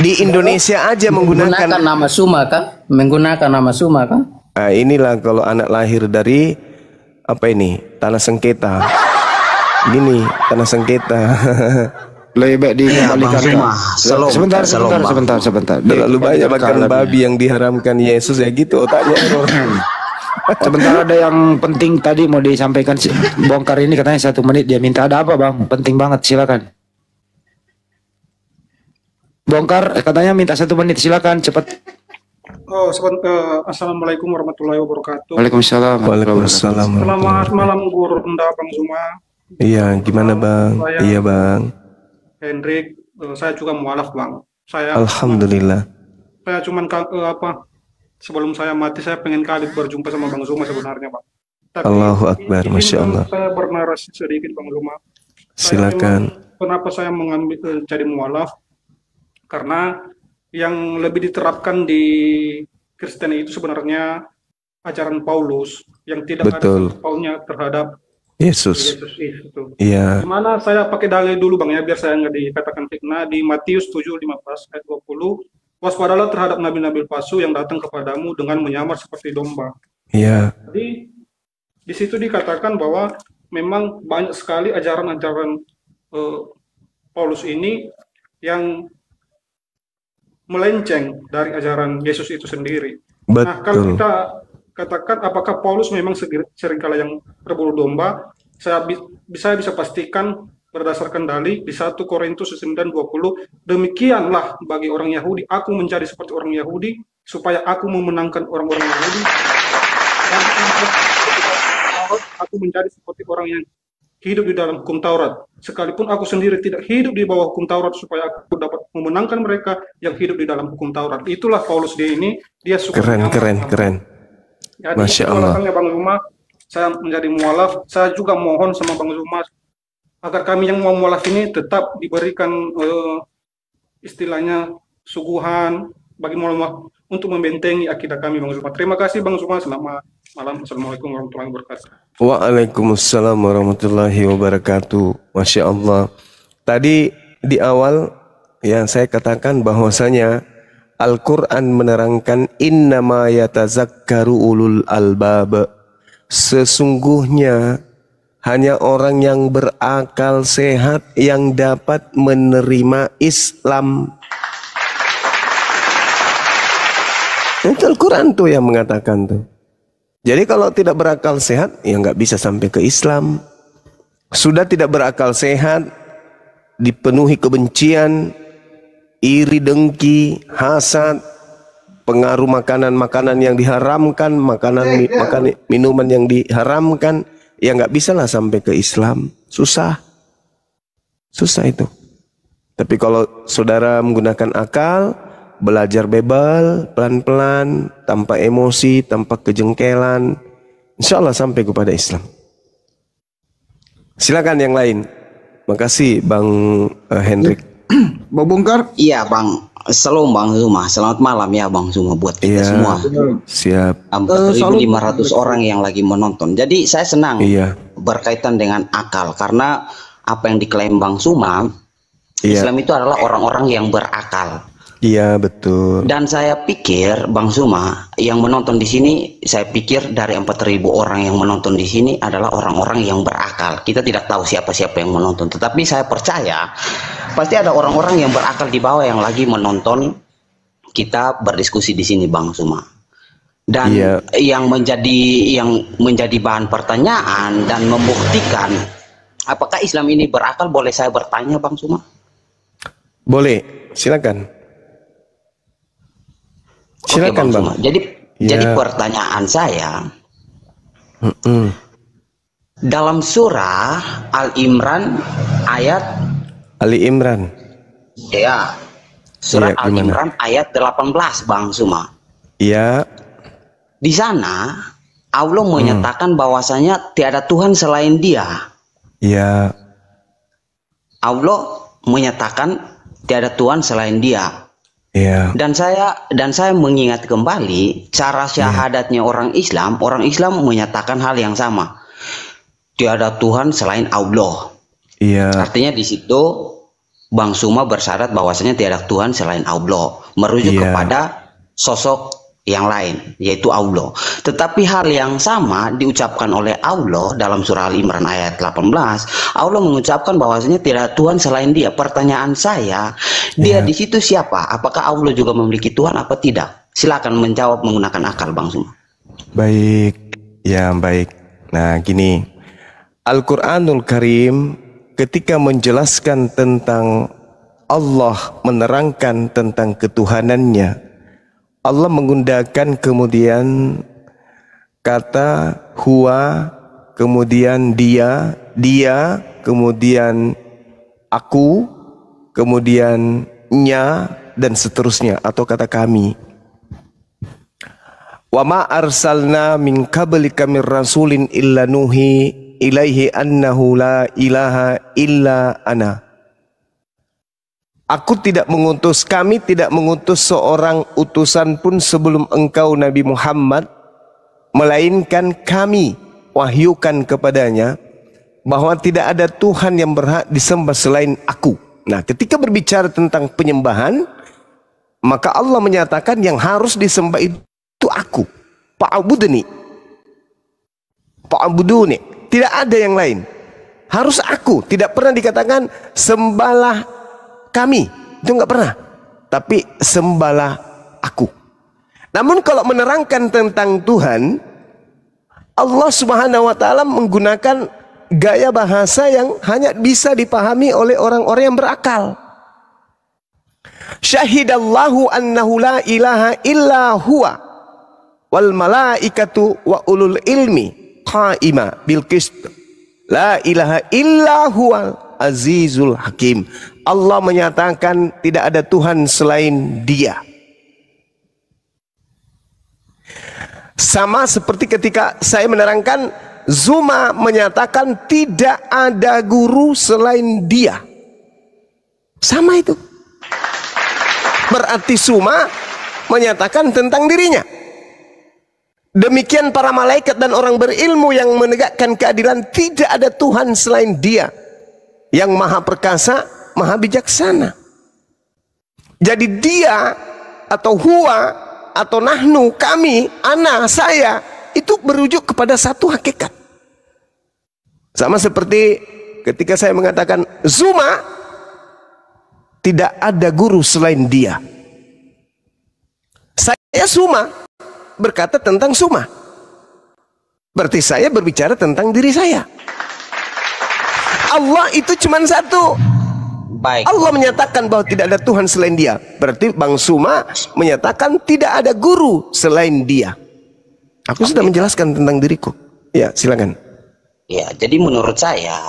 Di Indonesia aja menggunakan nama Suma kan? Menggunakan nama Suma kan? Nah, inilah kalau anak lahir dari apa ini? Tanah sengketa. Gini, tanah sengketa. Lebih baik dikembalikan. Sebentar. Terlalu banyak makan babi yang diharamkan Yesus ya gitu otaknya. Sebentar, ada yang penting tadi mau disampaikan. Bongkar ini katanya 1 menit, dia minta ada apa bang? Penting banget, silakan. Bongkar katanya minta 1 menit, silakan cepat. Oh, Assalamualaikum warahmatullahi wabarakatuh. Waalaikumsalam. Selamat malam Guru Unda Bang Zuma. Iya, gimana bang? Iya bang. Hendrik, saya juga mualaf bang. Alhamdulillah. Saya cuman sebelum saya mati saya pengen kali berjumpa sama Bang Zuma sebenarnya bang. Tapi Allahu Akbar, masya Allah. Saya bernarasi sedikit Bang Zuma. Silakan. Kenapa saya mengambil jadi mualaf? Karena yang lebih diterapkan di Kristen itu sebenarnya ajaran Paulus yang tidak ada paulnya terhadap Yesus itu. Iya. Gimana saya pakai dalil dulu bang ya biar saya nggak dikatakan fitnah. Di Matius 7:15 ayat 20, waspadalah terhadap nabi-nabi palsu yang datang kepadamu dengan menyamar seperti domba. Iya. Jadi di situ dikatakan bahwa memang banyak sekali ajaran-ajaran Paulus ini yang melenceng dari ajaran Yesus itu sendiri. Betul. Nah, kalau kita katakan apakah Paulus memang seringkali yang berbulu domba, saya bisa pastikan berdasarkan dalil di 1 Korintus 9:20, demikianlah bagi orang Yahudi, aku menjadi seperti orang Yahudi supaya aku memenangkan orang-orang Yahudi, dan aku menjadi seperti orang yang hidup di dalam hukum Taurat, sekalipun aku sendiri tidak hidup di bawah hukum Taurat supaya aku dapat memenangkan mereka yang hidup di dalam hukum Taurat. Itulah Paulus dia ini, dia suka keren. Jadi, Masya Allah. Bang Zuma, saya menjadi mualaf. Saya juga mohon sama Bang Zuma agar kami yang mau mualaf ini tetap diberikan istilahnya suguhan bagi mualaf untuk membentengi akidah kami Bang Zuma. Terima kasih Bang Zuma. Selamat malam. Assalamualaikum warahmatullahi wabarakatuh. Waalaikumsalam warahmatullahi wabarakatuh. Masya Allah. Tadi di awal yang saya katakan bahwasanya Al-Quran menerangkan innama yatazakkaru ulul albab. Sesungguhnya hanya orang yang berakal sehat yang dapat menerima Islam. Itu Al-Quran tuh yang mengatakan tuh. Jadi kalau tidak berakal sehat, ya nggak bisa sampai ke Islam. Sudah tidak berakal sehat, dipenuhi kebencian, iri dengki, hasad, pengaruh makanan-makanan yang diharamkan, minuman yang diharamkan, ya nggak bisa lah sampai ke Islam. Susah itu. Tapi kalau saudara menggunakan akal, belajar bebal, pelan-pelan, tanpa emosi, tanpa kejengkelan, insya Allah sampai kepada Islam. Silakan yang lain. Makasih Bang Hendrik. Bang Bongkar? Iya Bang, shalom Bang Zuma. Selamat malam ya Bang Zuma buat kita semua. Siap. 4.500 orang yang lagi menonton. Jadi saya senang berkaitan dengan akal, karena apa yang diklaim Bang Zuma, Islam itu adalah orang-orang yang berakal. Iya betul. Dan saya pikir Bang Zuma yang menonton di sini, saya pikir dari 4.000 orang yang menonton di sini adalah orang-orang yang berakal. Kita tidak tahu siapa-siapa yang menonton, tetapi saya percaya pasti ada orang-orang yang berakal di bawah yang lagi menonton kita berdiskusi di sini Bang Zuma. Dan yang menjadi bahan pertanyaan dan membuktikan apakah Islam ini berakal, boleh saya bertanya Bang Zuma? Boleh, silakan. Silakan Bang. Jadi pertanyaan saya, dalam surah Al-Imran ayat surah Al-Imran ayat 18 Bang Zuma. Iya. Di sana Allah menyatakan bahwasanya tiada Tuhan selain Dia. Iya. Allah menyatakan tiada Tuhan selain Dia. Yeah. Dan saya mengingat kembali cara syahadatnya orang Islam menyatakan hal yang sama. Tiada Tuhan selain Allah. Yeah. Artinya di situ Bang Suma bersyarat bahwasanya tiada Tuhan selain Allah, merujuk kepada sosok yang lain, yaitu Allah. Tetapi hal yang sama diucapkan oleh Allah dalam surah Al-Imran ayat 18. Allah mengucapkan bahwasanya tidak Tuhan selain Dia. Pertanyaan saya, Dia di situ siapa? Apakah Allah juga memiliki Tuhan apa tidak? Silakan menjawab menggunakan akal, Bang Suma. Baik, ya baik. Nah gini, Al-Quranul Karim ketika menjelaskan tentang Allah, menerangkan tentang ketuhanannya, Allah menggunakan kemudian kata huwa, kemudian dia, kemudian aku, kemudian nya, dan seterusnya, atau kata kami. Wa ma arsalna min qablika mir rasulin illa nuhi ilaihi annahu la ilaha illa ana. Aku tidak mengutus, kami tidak mengutus seorang utusan pun sebelum engkau Nabi Muhammad, melainkan kami wahyukan kepadanya bahwa tidak ada Tuhan yang berhak disembah selain aku. Nah, ketika berbicara tentang penyembahan, maka Allah menyatakan yang harus disembah itu aku. Fa'budni. Fa'buduni. Tidak ada yang lain. Harus aku. Tidak pernah dikatakan sembahlah kami, itu nggak pernah, tapi sembahlah aku. Namun kalau menerangkan tentang Tuhan, Allah Subhanahu wa Ta'ala menggunakan gaya bahasa yang hanya bisa dipahami oleh orang-orang yang berakal. Syahidallahu annahu la ilaha illa huwa wal malaikatu wa ulul ilmi qa'ima bil qist. La ilaha illa huwal azizul hakim. Allah menyatakan tidak ada Tuhan selain Dia. Sama seperti ketika saya menerangkan, Zuma menyatakan tidak ada guru selain Dia. Sama itu. Berarti Zuma menyatakan tentang dirinya. Demikian para malaikat dan orang berilmu yang menegakkan keadilan, tidak ada Tuhan selain Dia yang maha perkasa, maha bijaksana. Jadi Dia atau huwa atau nahnu, kami, ana, saya, itu merujuk kepada satu hakikat. Sama seperti ketika saya mengatakan Zuma, tidak ada guru selain Dia. Saya Zuma berkata tentang Zuma, berarti saya berbicara tentang diri saya. Allah itu cuma satu. Baik. Allah menyatakan bahwa tidak ada Tuhan selain Dia. Berarti Bang Suma menyatakan tidak ada guru selain Dia. Aku sudah menjelaskan tentang diriku. Ya, silakan. Ya, jadi menurut saya,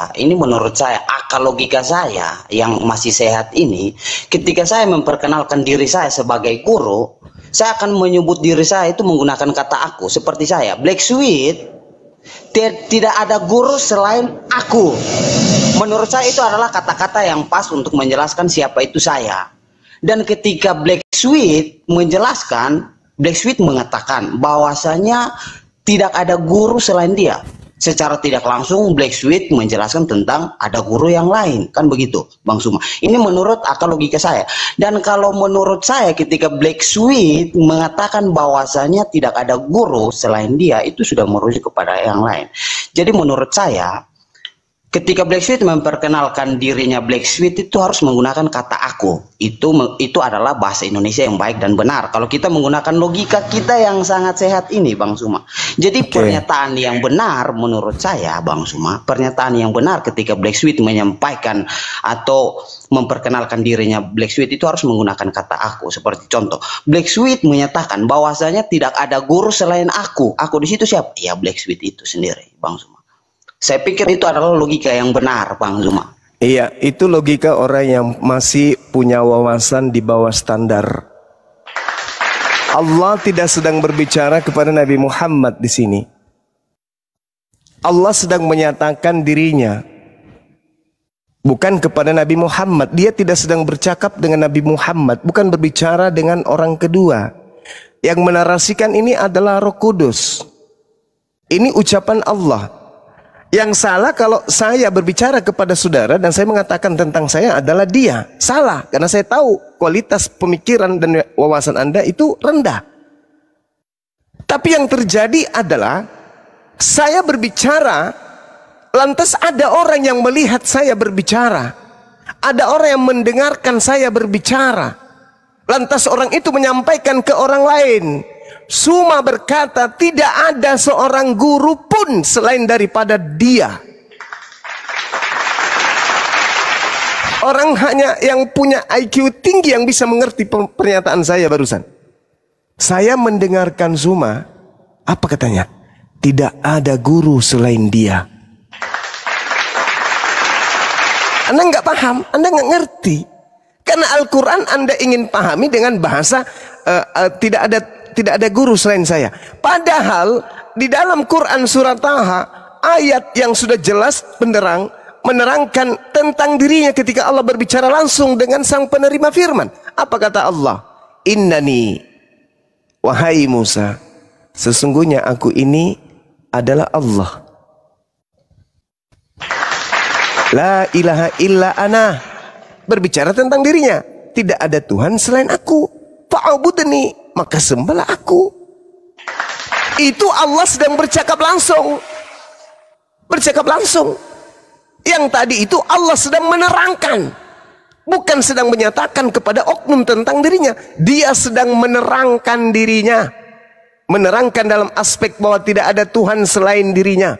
akal logika saya yang masih sehat ini, ketika saya memperkenalkan diri saya sebagai guru, saya akan menyebut diri saya itu menggunakan kata aku. Seperti saya, Black Sweet, tidak ada guru selain aku. Menurut saya itu adalah kata-kata yang pas untuk menjelaskan siapa itu saya. Dan ketika Black Sweet menjelaskan, Black Sweet mengatakan bahwasanya tidak ada guru selain dia. Secara tidak langsung Black Sweet menjelaskan tentang ada guru yang lain, kan begitu Bang Suma. Ini menurut akal logika saya. Dan kalau menurut saya ketika Black Sweet mengatakan bahwasanya tidak ada guru selain dia, itu sudah merujuk kepada yang lain. Jadi menurut saya ketika Black Sweet memperkenalkan dirinya Black Sweet itu harus menggunakan kata aku. Itu adalah bahasa Indonesia yang baik dan benar. Kalau kita menggunakan logika kita yang sangat sehat ini, Bang Suma. Jadi pernyataan yang benar menurut saya, Bang Suma, pernyataan yang benar ketika Black Sweet menyampaikan atau memperkenalkan dirinya Black Sweet itu harus menggunakan kata aku. Seperti contoh, Black Sweet menyatakan bahwasanya tidak ada guru selain aku. Aku di situ siapa? Ya Black Sweet itu sendiri, Bang Suma. Saya pikir itu adalah logika yang benar, Bang Zuma. Iya, itu logika orang yang masih punya wawasan di bawah standar. Allah tidak sedang berbicara kepada Nabi Muhammad di sini. Allah sedang menyatakan dirinya, bukan kepada Nabi Muhammad. Dia tidak sedang bercakap dengan Nabi Muhammad, bukan berbicara dengan orang kedua. Yang menarasikan ini adalah Roh Kudus. Ini ucapan Allah. Yang salah kalau saya berbicara kepada saudara dan saya mengatakan tentang saya adalah dia. Salah, karena saya tahu kualitas pemikiran dan wawasan Anda itu rendah. Tapi yang terjadi adalah saya berbicara, lantas ada orang yang melihat saya berbicara. Ada orang yang mendengarkan saya berbicara. Lantas orang itu menyampaikan ke orang lain. Suma berkata, tidak ada seorang guru pun selain daripada dia. Orang hanya yang punya IQ tinggi yang bisa mengerti pernyataan saya barusan. Saya mendengarkan Suma, apa katanya? Tidak ada guru selain dia. Anda nggak paham, Anda nggak ngerti. Karena Al-Quran Anda ingin pahami dengan bahasa tidak ada guru selain saya. Padahal di dalam Quran surat Taha, ayat yang sudah jelas menerangkan tentang dirinya ketika Allah berbicara langsung dengan sang penerima firman. Apa kata Allah? Innani, wahai Musa, sesungguhnya aku ini adalah Allah. La ilaha illa ana. Berbicara tentang dirinya. Tidak ada Tuhan selain aku. Fa'budni, maka sembahlah aku. Itu Allah sedang bercakap langsung. Bercakap langsung. Yang tadi itu Allah sedang menerangkan, bukan sedang menyatakan kepada oknum tentang dirinya. Dia sedang menerangkan dirinya, menerangkan dalam aspek bahwa tidak ada Tuhan selain dirinya.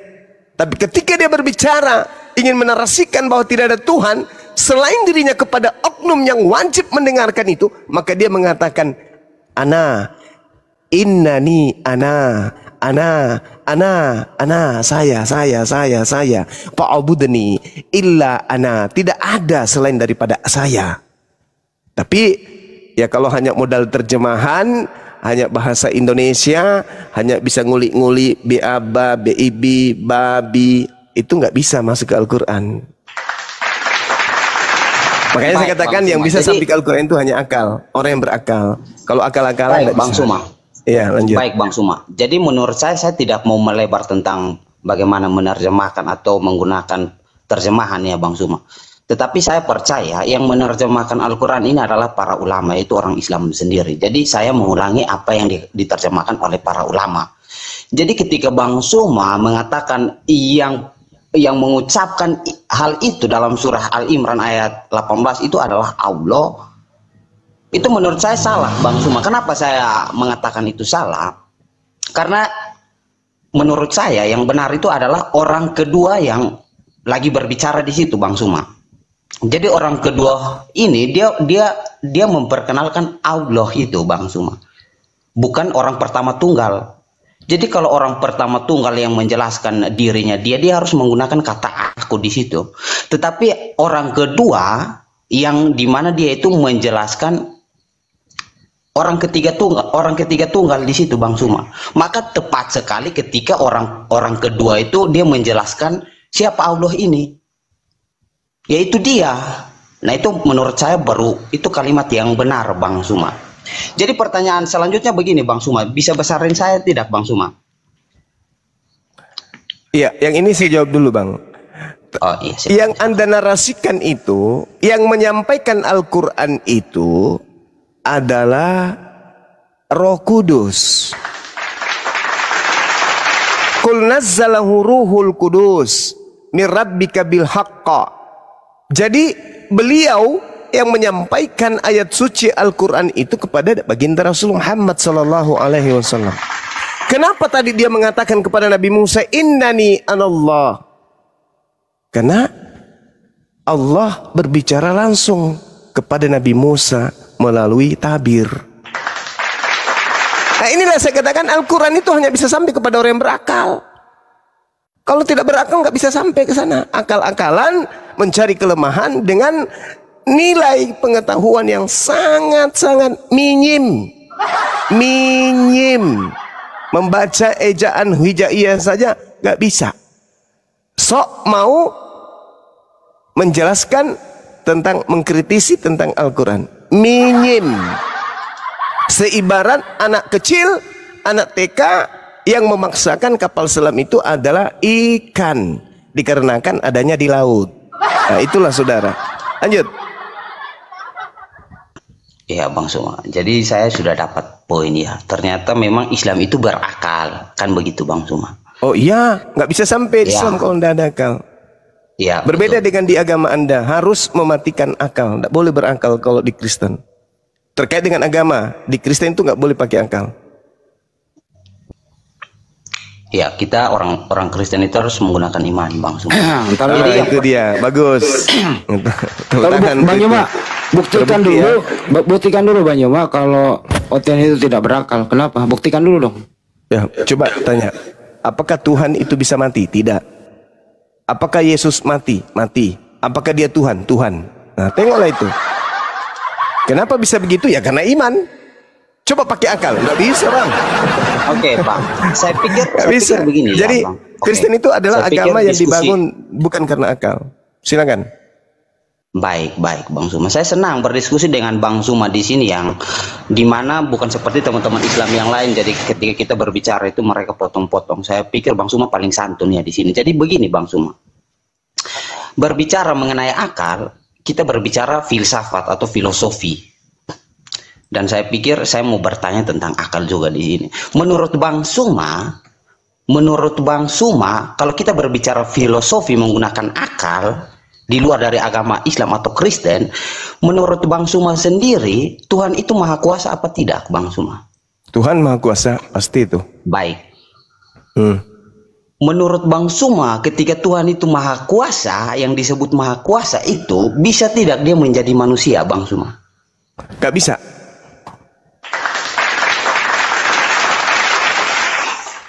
Tapi ketika dia berbicara ingin menarasikan bahwa tidak ada Tuhan selain dirinya kepada oknum yang wajib mendengarkan itu, maka dia mengatakan ana, innani ana, saya, fa'budni illa ana, tidak ada selain daripada saya. Tapi ya kalau hanya modal terjemahan, hanya bahasa Indonesia, hanya bisa nguli-nguli biaba, bibi, babi, itu nggak bisa masuk ke Al-Quran. Makanya saya katakan yang bisa sampai ke Al-Quran itu hanya akal, orang yang berakal. Kalau akal-akalan Bang Suma. Iya, lanjut. Baik Bang Suma. Jadi menurut saya tidak mau melebar tentang bagaimana menerjemahkan atau menggunakan terjemahan ya Bang Suma. Tetapi saya percaya yang menerjemahkan Al-Quran ini adalah para ulama, itu orang Islam sendiri. Jadi saya mengulangi apa yang diterjemahkan oleh para ulama. Jadi ketika Bang Suma mengatakan yang mengucapkan hal itu dalam surah Al-Imran ayat 18 itu adalah Allah, itu menurut saya salah Bang Suma. Kenapa saya mengatakan itu salah? Karena menurut saya yang benar itu adalah orang kedua yang lagi berbicara di situ Bang Suma. Jadi orang kedua ini dia memperkenalkan Allah itu Bang Suma, bukan orang pertama tunggal. Jadi kalau orang pertama tunggal yang menjelaskan dirinya, dia harus menggunakan kata aku di situ. Tetapi orang kedua yang dimana dia itu menjelaskan orang ketiga tunggal di situ Bang Suma. Maka tepat sekali ketika orang kedua itu dia menjelaskan siapa Allah ini, yaitu dia. Nah itu menurut saya baru itu kalimat yang benar Bang Suma. Jadi pertanyaan selanjutnya begini Bang Suma, bisa besarin saya tidak Bang Suma? Iya, yang ini saya jawab dulu Bang. Oh, iya, yang Anda narasikan itu, yang menyampaikan Al-Quran itu adalah Roh Kudus. Qul nazzalahu ruhul kudus min rabbika bil haqqa. Jadi beliau yang menyampaikan ayat suci Al-Quran itu kepada baginda Rasul Muhammad sallallahu alaihi wasallam. Kenapa tadi dia mengatakan kepada Nabi Musa innani anallah? Karena Allah berbicara langsung kepada Nabi Musa melalui tabir. Nah inilah saya katakan Al-Quran itu hanya bisa sampai kepada orang yang berakal. Kalau tidak berakal nggak bisa sampai ke sana. Akal-akalan mencari kelemahan dengan nilai pengetahuan yang sangat-sangat minim. Membaca ejaan hijaiyah saja nggak bisa. Sok mau menjelaskan tentang mengkritisi tentang Al-Quran. Minim. Seibarat anak kecil, anak TK yang memaksakan kapal selam itu adalah ikan. dikarenakan adanya di laut. Nah, itulah saudara. Lanjut. Iya Bang Suma. Jadi saya sudah dapat poin ya. Ternyata memang Islam itu berakal, kan begitu Bang Suma. Oh iya, nggak bisa sampai Ya. Islam kalau tidak ada akal. Iya. Berbeda betul. dengan di agama Anda, harus mematikan akal. Tidak boleh berakal kalau di Kristen. Terkait dengan agama, di Kristen itu nggak boleh pakai akal. Ya, kita orang Kristen itu harus menggunakan iman Bang Suma. Ntar Ah, itu dia, bagus. Tepuk Kalau tangan Bang untuk Yoma, itu. buktikan Terbukti dulu, buktikan dulu Bang Yoma kalau OTN itu tidak berakal. Kenapa? Buktikan dulu dong. Ya, coba tanya. Apakah Tuhan itu bisa mati? Tidak. Apakah Yesus mati? Mati. Apakah dia Tuhan? Tuhan. Nah, tengoklah itu. Kenapa bisa begitu? Ya karena iman. Coba pakai akal. Nggak bisa, Bang. Oke, Bang. Saya pikir begini Jadi ya, Bang. Oke. Kristen itu adalah Saya pikir agama yang diskusi- dibangun bukan karena akal. Silakan. Baik, Bang Suma. Saya senang berdiskusi dengan Bang Suma di sini yang dimana bukan seperti teman-teman Islam yang lain. Jadi ketika kita berbicara itu mereka potong-potong. Saya pikir Bang Suma paling santun ya di sini. Jadi begini Bang Suma. Berbicara mengenai akal, kita berbicara filsafat atau filosofi. Dan saya pikir saya mau bertanya tentang akal juga di sini. Menurut Bang Suma, kalau kita berbicara filosofi menggunakan akal di luar dari agama Islam atau Kristen, menurut Bang Suma sendiri, Tuhan itu maha kuasa apa tidak, Bang Suma? Tuhan Maha Kuasa, pasti itu. Baik. Hmm. Menurut Bang Suma, ketika Tuhan itu maha kuasa, yang disebut maha kuasa itu, bisa tidak dia menjadi manusia, Bang Suma? Gak bisa.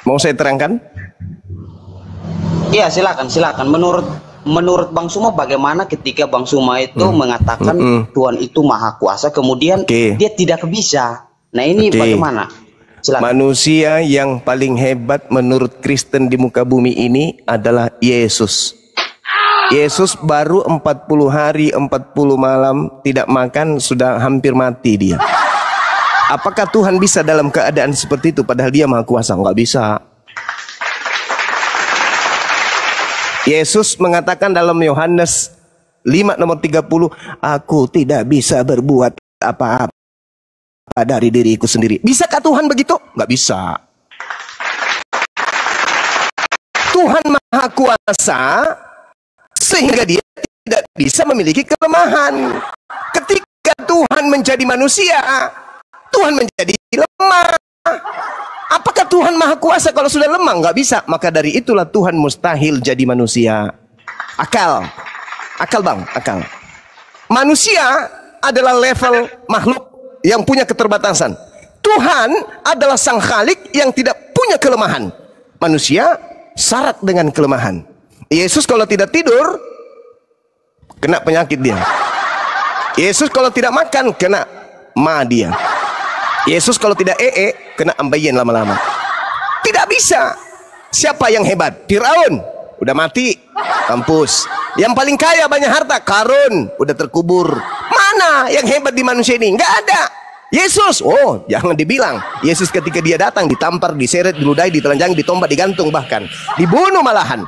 Mau saya terangkan? Iya, silakan. Menurut Bang Suma bagaimana ketika Bang Suma itu mengatakan Tuhan itu maha kuasa, kemudian Oke. dia tidak bisa. Nah, ini Oke. bagaimana? Silakan. Manusia yang paling hebat menurut Kristen di muka bumi ini adalah Yesus. Yesus baru 40 hari 40 malam tidak makan, sudah hampir mati dia. Apakah Tuhan bisa dalam keadaan seperti itu padahal dia maha kuasa? Enggak bisa. Yesus mengatakan dalam Yohanes 5 nomor 30, aku tidak bisa berbuat apa-apa dari diriku sendiri. Bisakah Tuhan begitu? Enggak bisa. Tuhan maha kuasa sehingga dia tidak bisa memiliki kelemahan. Ketika Tuhan menjadi manusia, Tuhan menjadi lemah. Apakah Tuhan maha kuasa kalau sudah lemah? Nggak bisa. Maka dari itulah Tuhan mustahil jadi manusia. Akal Bang, akal. Manusia adalah level makhluk yang punya keterbatasan. Tuhan adalah sang khalik yang tidak punya kelemahan. Manusia syarat dengan kelemahan. Yesus kalau tidak tidur kena penyakit dia. Yesus kalau tidak makan kena ma dia. Yesus kalau tidak kena ambeien lama-lama. Tidak bisa. Siapa yang hebat? Firaun udah mati, mampus. Yang paling kaya banyak harta, Karun udah terkubur. Mana yang hebat di manusia ini? Nggak ada. Yesus, oh jangan dibilang. Yesus ketika dia datang ditampar, diseret, diludahi, ditelanjangi, ditombak, digantung, bahkan dibunuh malahan.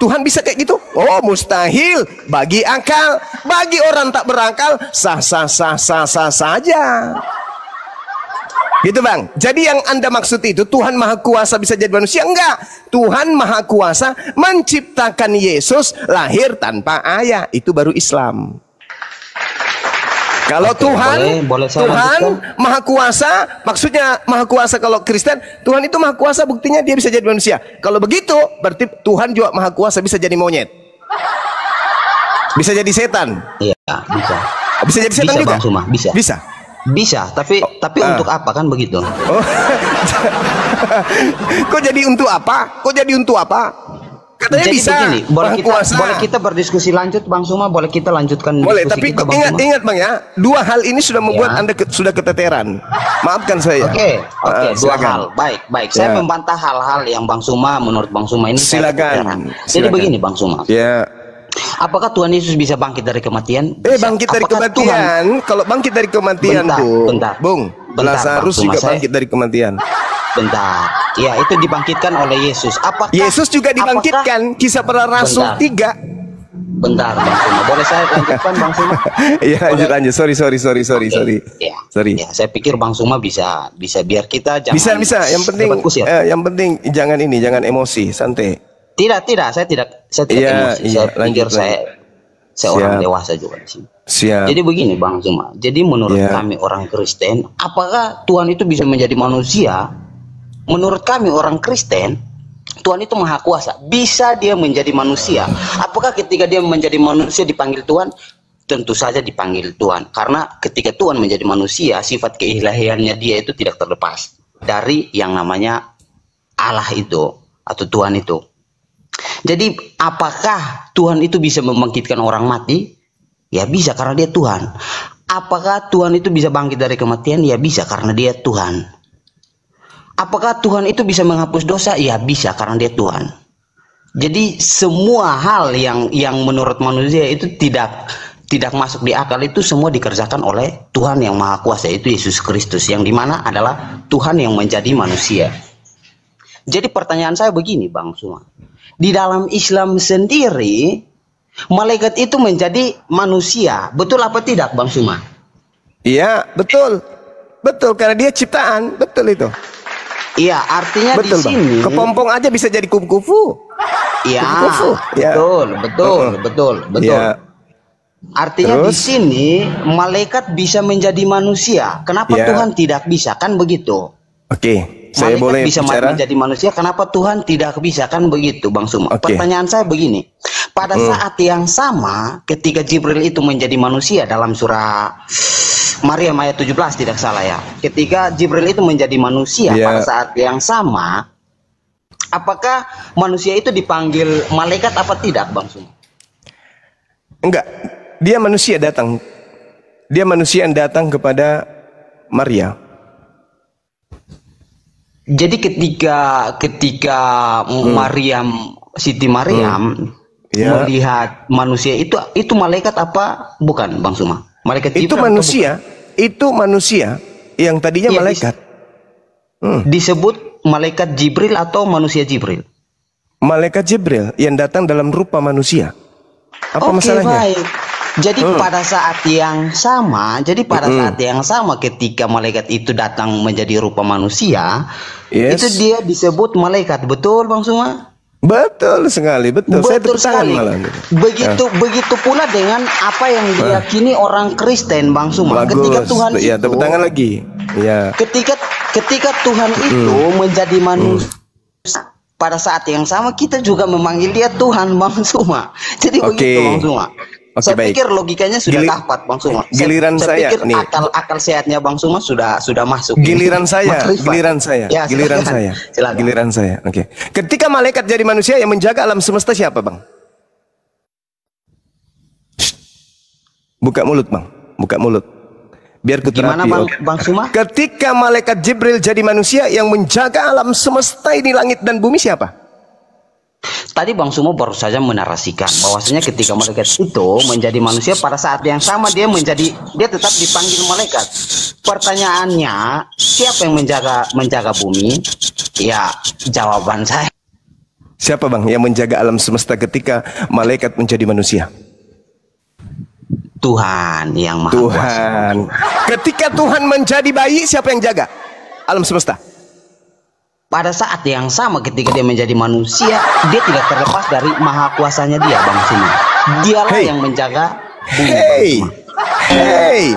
Tuhan bisa kayak gitu? Oh mustahil. Bagi akal, bagi orang tak berakal, sah saja. Gitu Bang. Jadi yang Anda maksud itu Tuhan maha kuasa bisa jadi manusia? Enggak. Tuhan maha kuasa menciptakan Yesus lahir tanpa ayah. Itu baru Islam. Kalau Oke, Tuhan boleh saya Tuhan lanjutkan? maha kuasa, maksudnya maha kuasa kalau Kristen, Tuhan itu maha kuasa, buktinya dia bisa jadi manusia. Kalau begitu berarti Tuhan juga maha kuasa bisa jadi monyet. Bisa jadi setan. Iya, bisa. Bisa jadi setan Bisa, juga? Bang Suma, bisa. Bisa. Bisa, tapi untuk apa kan begitu? Oh. Kok jadi untuk apa? Katanya Jadi bisa. begini, boleh kita berdiskusi lanjut Bang Suma, boleh kita lanjutkan Boleh, diskusi tapi kita, Bang Suma? ingat Bang ya, dua hal ini sudah membuat Ya. Anda sudah keteteran. Maafkan saya. Oke, dua silakan. hal. Baik. Saya Ya. membantah hal-hal yang Bang Suma, menurut Bang Suma ini saya Silakan. keteteran. Jadi begini Bang Suma, Ya. apakah Tuhan Yesus bisa bangkit dari kematian? Bangkit dari Apakah kematian. Kalau bangkit dari kematian, Bentar. Bung, Bentar, Lazarus Bang Suma, juga saya- bangkit dari kematian. Bentar. Ya, itu dibangkitkan oleh Yesus. Apakah Yesus juga dibangkitkan. Kisah para Rasul Bentar. 3. Bentar, Bang Suma. Boleh saya lanjutkan, Bang Suma? Iya, lanjut. Sorry. Ya. Sorry. Ya, saya pikir Bang Suma bisa biar kita jangan Bisa. Yang penting jangan emosi, santai. Tidak, saya tidak emosi. Saya pikir saya orang dewasa juga di sini. Siap. Jadi begini, Bang Suma. Jadi menurut kami orang Kristen, apakah Tuhan itu bisa menjadi manusia? Menurut kami orang Kristen, Tuhan itu maha kuasa, bisa dia menjadi manusia. Apakah ketika dia menjadi manusia dipanggil Tuhan? Tentu saja dipanggil Tuhan. Karena ketika Tuhan menjadi manusia, sifat keilahiannya dia itu tidak terlepas dari yang namanya Allah itu atau Tuhan itu. Jadi apakah Tuhan itu bisa membangkitkan orang mati? Ya bisa, karena dia Tuhan. Apakah Tuhan itu bisa bangkit dari kematian? Ya bisa, karena dia Tuhan. Apakah Tuhan itu bisa menghapus dosa? Ya bisa, karena dia Tuhan. Jadi semua hal yang menurut manusia itu tidak masuk di akal, itu semua dikerjakan oleh Tuhan yang maha kuasa, itu Yesus Kristus, yang dimana adalah Tuhan yang menjadi manusia. Jadi pertanyaan saya begini, Bang Suma. Di dalam Islam sendiri, malaikat itu menjadi manusia. Betul apa tidak, Bang Suma? Iya, betul. Betul, karena dia ciptaan. Betul itu. Iya, artinya betul, di sini Bang. Kepompong aja bisa jadi kupu-kupu. Iya, ya. betul. Ya. Artinya Terus? di sini malaikat bisa menjadi manusia. Kenapa Tuhan tidak bisa? Kan begitu. Oke, saya Malaikat boleh bisa bicara? menjadi manusia. Kenapa Tuhan tidak bisa? Kan begitu, Bang Suma. Pertanyaan saya begini. Pada saat yang sama, ketika Jibril itu menjadi manusia dalam surah Maryam ayat 17 tidak salah ya. Ketika Jibril itu menjadi manusia pada saat yang sama, apakah manusia itu dipanggil malaikat apa tidak, Bang Suma? Enggak. Dia manusia datang. Dia manusia yang datang kepada Maria. Jadi ketika Maryam, Siti Maryam melihat manusia itu malaikat apa bukan, Bang Suma? Malaikat itu manusia yang tadinya malaikat. Disebut malaikat Jibril atau manusia Jibril? Malaikat Jibril yang datang dalam rupa manusia. Apa masalahnya? Baik. Jadi pada saat yang sama, saat yang sama ketika malaikat itu datang menjadi rupa manusia, itu dia disebut malaikat. Betul, Bang Suma? Betul sekali, betul. Saya tepuk tangan malah. Begitu pula dengan apa yang diyakini orang Kristen, Bang Suma. Bagus. Ketika Tuhan itu, tepuk tangan lagi. Ya. Ketika Tuhan itu menjadi manusia, pada saat yang sama kita juga memanggil dia Tuhan, Bang Suma. Jadi begitu, Bang Suma. Saya pikir logikanya sudah dapat, Bang Suma. Saya pikir nih. akal sehatnya Bang Suma sudah masuk. Giliran saya. Ya, Giliran saya. Silakan. Giliran saya. Oke. Ketika malaikat jadi manusia, yang menjaga alam semesta siapa, Bang? Buka mulut, Bang. Buka mulut. Biar ku terapi. Gimana, Bang Suma? Ketika malaikat Jibril jadi manusia, yang menjaga alam semesta ini, langit dan bumi siapa? Tadi Bang Suma baru saja menarasikan bahwasanya ketika malaikat itu menjadi manusia, pada saat yang sama dia tetap dipanggil malaikat. Pertanyaannya, siapa yang menjaga bumi? Ya, jawaban saya. Siapa, Bang, yang menjaga alam semesta ketika malaikat menjadi manusia? Tuhan yang maha kuasa. Ketika Tuhan menjadi bayi, siapa yang jaga alam semesta? Pada saat yang sama ketika dia menjadi manusia, dia tidak terlepas dari maha kuasanya dia, Bang Suma. Dialah yang menjaga bumi. Hey,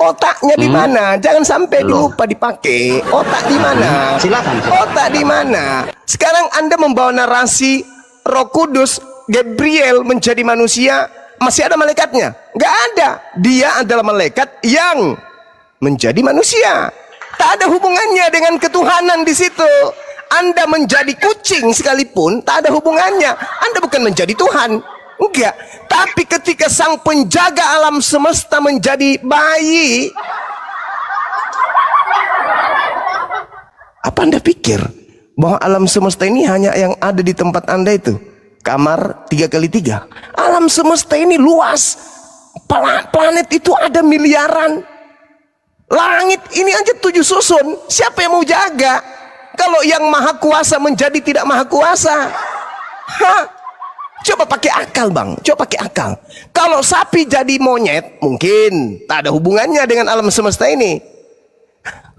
otaknya di mana? Jangan sampai lupa dipakai. Otak di mana? Silakan. Otak di mana? Sekarang Anda membawa narasi Roh Kudus, Gabriel menjadi manusia, masih ada malaikatnya? Nggak ada. Dia adalah malaikat yang menjadi manusia. Tak ada hubungannya dengan ketuhanan di situ. Anda menjadi kucing sekalipun, tak ada hubungannya. Anda bukan menjadi Tuhan. Enggak. Tapi ketika sang penjaga alam semesta menjadi bayi, apa Anda pikir bahwa alam semesta ini hanya yang ada di tempat Anda itu? Kamar 3x3. Alam semesta ini luas. Planet itu ada miliaran. Langit ini aja 7 susun. Siapa yang mau jaga? Kalau yang maha kuasa menjadi tidak maha kuasa. Hah? Coba pakai akal bang, coba pakai akal. Kalau sapi jadi monyet, mungkin tak ada hubungannya dengan alam semesta ini.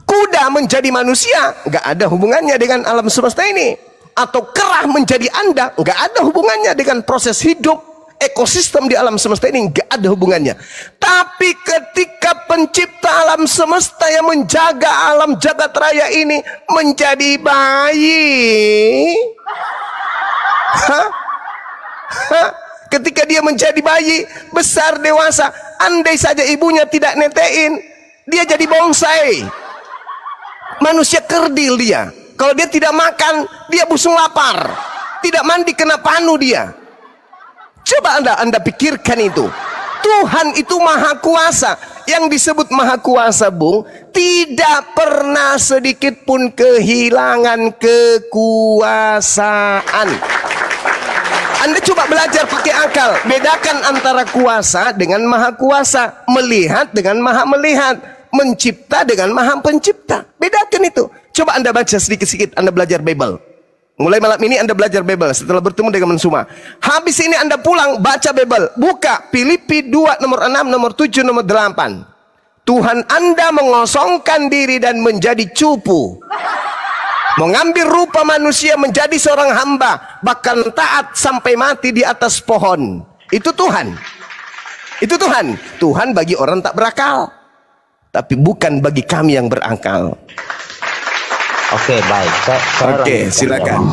Kuda menjadi manusia, nggak ada hubungannya dengan alam semesta ini. Atau kerah menjadi anda, nggak ada hubungannya dengan proses hidup ekosistem di alam semesta ini, nggak ada hubungannya. Tapi ketika pencipta alam semesta yang menjaga alam jagat raya ini menjadi bayi, ketika dia menjadi bayi, besar dewasa, andai saja ibunya tidak netein, dia jadi bonsai. Manusia kerdil dia. Kalau dia tidak makan, dia busung lapar. Tidak mandi kena panu dia. Coba anda pikirkan itu. Tuhan itu maha kuasa. Yang disebut maha kuasa, Bung, tidak pernah sedikit pun kehilangan kekuasaan. Anda coba belajar pakai akal. Bedakan antara kuasa dengan maha kuasa. Melihat dengan maha melihat. Mencipta dengan maha pencipta. Bedakan itu. Coba Anda baca sedikit-sedikit. Anda belajar Bible. Mulai malam ini Anda belajar Bible setelah bertemu dengan Mensuma. Habis ini Anda pulang baca Bible. Buka Filipi 2 nomor 6, nomor 7, nomor 8. Tuhan Anda mengosongkan diri dan menjadi cupu. Mengambil rupa manusia menjadi seorang hamba. Bahkan taat sampai mati di atas pohon. Itu Tuhan. Itu Tuhan. Tuhan bagi orang tak berakal. Tapi bukan bagi kami yang berakal. Oke, baik. Oke, silakan.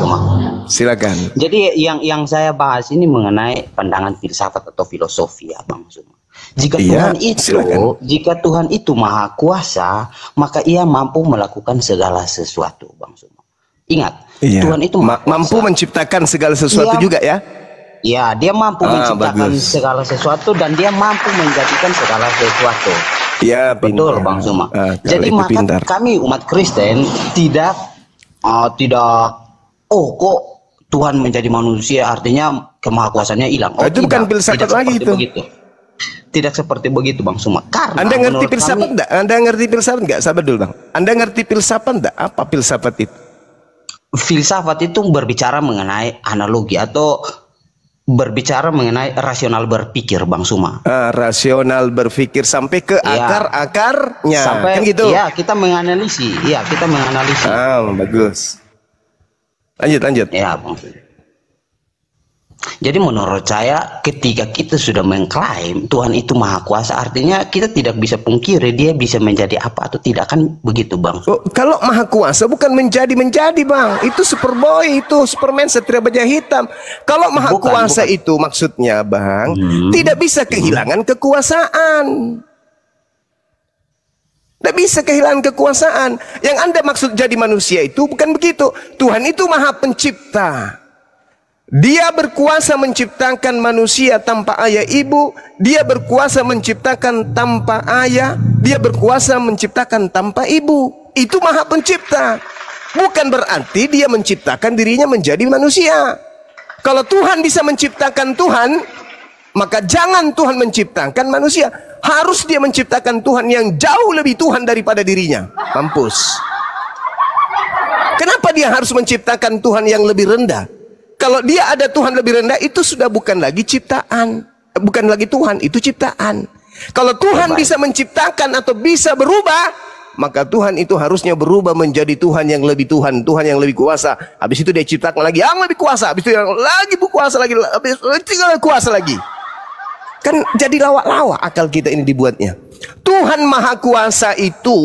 Silakan. Jadi yang saya bahas ini mengenai pandangan filsafat atau filosofi ya, Bang Suma. Jika Tuhan itu maha kuasa, maka ia mampu melakukan segala sesuatu, Bang Suma. Ingat, Tuhan itu mampu menciptakan segala sesuatu juga ya. Ya, dia mampu menciptakan segala sesuatu dan dia mampu menjadikan segala sesuatu. Ya, betul, Bang Suma. Jadi maka kami umat Kristen tidak kok Tuhan menjadi manusia artinya kemahakuasaannya hilang. Itu bukan filsafat lagi itu. Begitu. Tidak seperti begitu, Bang Suma. Karena Anda ngerti filsafat enggak? Anda ngerti filsafat enggak? Sabar dulu, Bang. Anda ngerti filsafat enggak? Apa filsafat itu? Filsafat itu berbicara mengenai analogi atau berbicara mengenai rasional berpikir, Bang Suma. Rasional berpikir sampai ke akar-akarnya. Sampai kan gitu. Ya, kita menganalisis. Ya, kita menganalisis. Bagus. Lanjut. Ya, Bang. Jadi menurut saya ketika kita sudah mengklaim Tuhan itu maha kuasa, artinya kita tidak bisa pungkiri dia bisa menjadi apa atau tidak, kan begitu, Bang. Kalau maha kuasa bukan menjadi Bang. Itu Superboy, itu Superman Satria Baja Hitam. Kalau maha kuasa itu maksudnya, Bang, tidak bisa kehilangan kekuasaan. Tidak bisa kehilangan kekuasaan. Yang Anda maksud jadi manusia itu bukan begitu. Tuhan itu maha pencipta. Dia berkuasa menciptakan manusia tanpa ayah ibu. Dia berkuasa menciptakan tanpa ayah. Dia berkuasa menciptakan tanpa ibu. Itu maha pencipta. Bukan berarti dia menciptakan dirinya menjadi manusia. Kalau Tuhan bisa menciptakan Tuhan, maka jangan Tuhan menciptakan manusia. Harus dia menciptakan Tuhan yang jauh lebih Tuhan daripada dirinya. Mampus. Kenapa dia harus menciptakan Tuhan yang lebih rendah? Kalau dia ada Tuhan lebih rendah, itu sudah bukan lagi ciptaan. Bukan lagi Tuhan, itu ciptaan. Kalau Tuhan bisa menciptakan atau bisa berubah, maka Tuhan itu harusnya berubah menjadi Tuhan yang lebih Tuhan, Tuhan yang lebih kuasa. Habis itu dia ciptakan lagi yang lebih kuasa. Habis itu yang lagi berkuasa lagi. Habis itu kuasa lagi. Kan jadi lawak-lawak akal kita ini dibuatnya. Tuhan maha kuasa itu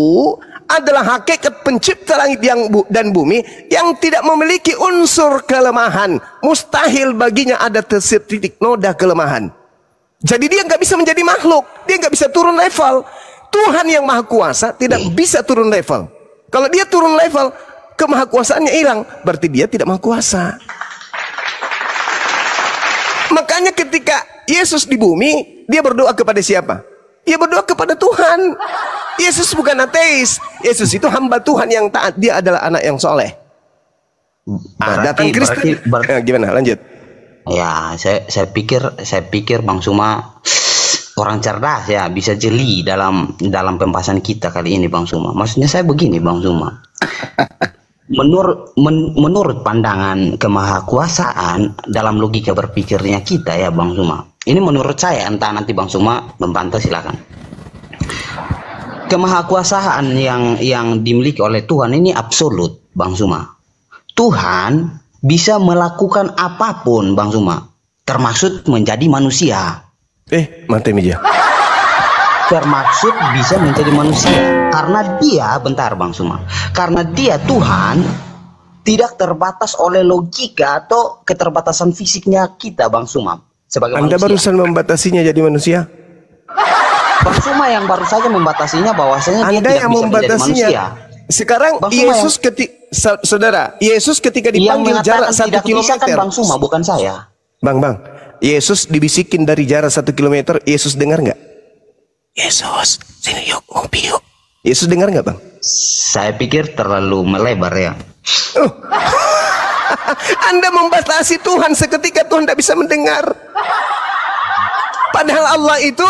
adalah hakikat pencipta langit dan bumi yang tidak memiliki unsur kelemahan. Mustahil baginya ada titik noda kelemahan. Jadi dia nggak bisa menjadi makhluk. Dia nggak bisa turun level. Tuhan yang maha kuasa tidak bisa turun level. Kalau dia turun level, kemahakuasaannya hilang. Berarti dia tidak maha kuasa. Makanya ketika Yesus di bumi, dia berdoa kepada siapa? Dia berdoa kepada Tuhan. Yesus bukan ateis. Yesus itu hamba Tuhan yang taat. Dia adalah anak yang soleh. Datang Kristen. Gimana? Lanjut. Ya, saya pikir Bang Suma orang cerdas ya bisa jeli dalam pembahasan kita kali ini Bang Suma. Maksudnya saya begini Bang Suma. Menurut pandangan kemahakuasaan dalam logika berpikirnya kita ya Bang Suma. Ini menurut saya, entah nanti Bang Suma membantah silakan. Kemahakuasaan yang dimiliki oleh Tuhan ini absolut Bang Suma. Tuhan bisa melakukan apapun Bang Suma, termasuk menjadi manusia. Mati meja. Termaksud bisa menjadi manusia karena dia, bentar Bang Suma, karena dia Tuhan tidak terbatas oleh logika atau keterbatasan fisiknya kita Bang Suma sebagai Anda manusia. barusan membatasinya jadi manusia. Bang Suma yang baru saja membatasinya bahwasanya dia Anda tidak yang bisa menjadi membatasinya. manusia. Sekarang Bang Suma Yesus saudara, Yesus ketika yang dipanggil jarak mengatakan 1 tidak bisa kan kilometer. Bang Suma, bukan saya. Bang, Yesus dibisikin dari jarak 1 kilometer, Yesus dengar nggak? Yesus, sini yuk, ngopi yuk. Yesus dengar nggak Bang? Saya pikir terlalu melebar ya. Anda membatasi Tuhan seketika Tuhan tidak bisa mendengar. Padahal Allah itu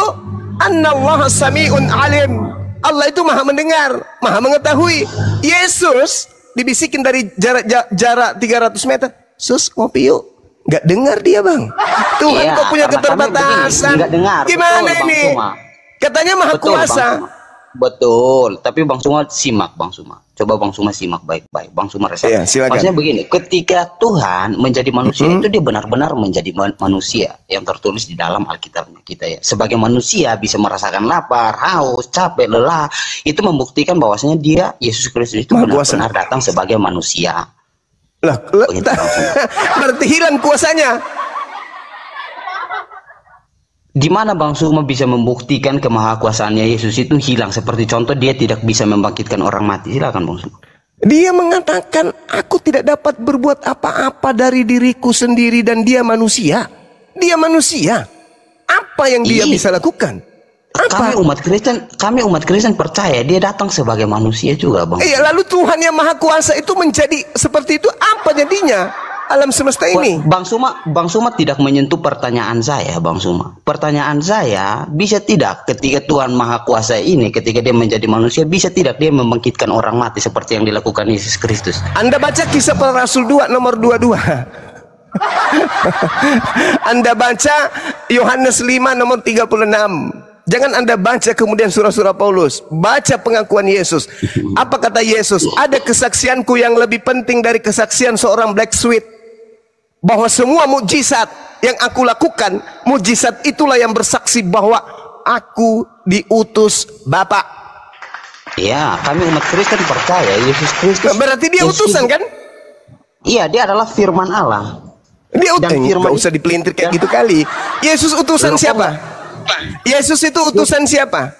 Annallaha sami'un alim. Allah itu maha mendengar, maha mengetahui. Yesus dibisikin dari jarak 300 meter. Sus, ngopi yuk. Nggak dengar dia Bang. Tuhan Iya, kok punya karena kami keterbatasan. begini, nggak dengar. Gimana Betul, Bang ini? Suma. Katanya maha Betul, Bang kuasa. Suma. Betul, tapi Bang Suma simak Bang Suma. Coba Bang Suma simak baik-baik. Bang Suma resapi. Iya, silakan. Maksudnya begini, ketika Tuhan menjadi manusia itu dia benar-benar menjadi manusia yang tertulis di dalam Alkitabnya kita ya. Sebagai manusia bisa merasakan lapar, haus, capek, lelah. Itu membuktikan bahwasanya dia Yesus Kristus itu Maha kuasa. benar-benar datang sebagai manusia. Lah, Begitu, Bang Suma. berarti hilang kuasanya. Di mana Bang Suma bisa membuktikan kemahakuasaannya Yesus itu hilang? Seperti contoh dia tidak bisa membangkitkan orang mati. Silakan Bang Suma. Dia mengatakan, aku tidak dapat berbuat apa-apa dari diriku sendiri dan dia manusia. Dia manusia. Apa yang dia bisa lakukan? Apa? Kami umat Kristen percaya dia datang sebagai manusia juga Bang. Iya, lalu Tuhan yang Maha Kuasa itu menjadi seperti itu, apa jadinya alam semesta ini? Bang Suma tidak menyentuh pertanyaan saya Bang Suma. Pertanyaan saya, bisa tidak ketika Tuhan Maha Kuasa ini ketika dia menjadi manusia, bisa tidak dia membangkitkan orang mati seperti yang dilakukan Yesus Kristus? Anda baca Kisah Para Rasul 2 nomor 22. Anda baca Yohanes 5 nomor 36. Jangan Anda baca kemudian surah-surah Paulus. Baca pengakuan Yesus. Apa kata Yesus? Ada kesaksianku yang lebih penting dari kesaksian seorang blacksmith. Bahwa semua mukjizat yang aku lakukan, mukjizat itulah yang bersaksi bahwa aku diutus Bapa. Ya, kami umat Kristen percaya Yesus Kristus. Berarti dia utusan kan? Iya, dia adalah firman Allah. Dia Dan nggak usah dipelintir kayak gitu kali. Yesus utusan siapa? Yesus itu utusan siapa?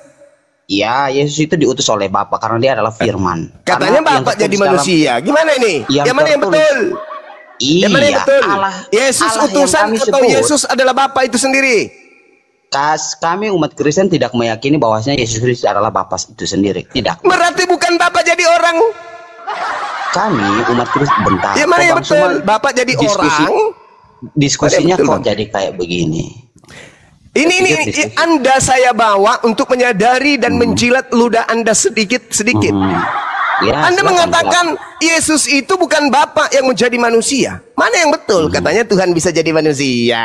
Ya, Yesus itu diutus oleh Bapa karena dia adalah firman. Katanya Karena Bapak jadi manusia. Gimana ini? Yang mana yang betul? Iya, Yang mana yang betul? Allah, Yesus Allah utusan yang kami atau sebut. Yesus adalah Bapa itu sendiri? Kami umat Kristen tidak meyakini bahwasanya Yesus Kristus adalah Bapa itu sendiri. Tidak. Berarti bukan Bapak jadi orang. Kami umat Kristen bentar. Yang mana Kok yang Bang betul? Suma Bapak jadi orang. Diskusinya Betul, kok Bang. jadi kayak begini. Ini Anda saya bawa untuk menyadari dan menjilat ludah Anda sedikit-sedikit. Ya, Anda silakan, mengatakan Yesus itu bukan Bapak yang menjadi manusia. Mana yang betul? Katanya Tuhan bisa jadi manusia.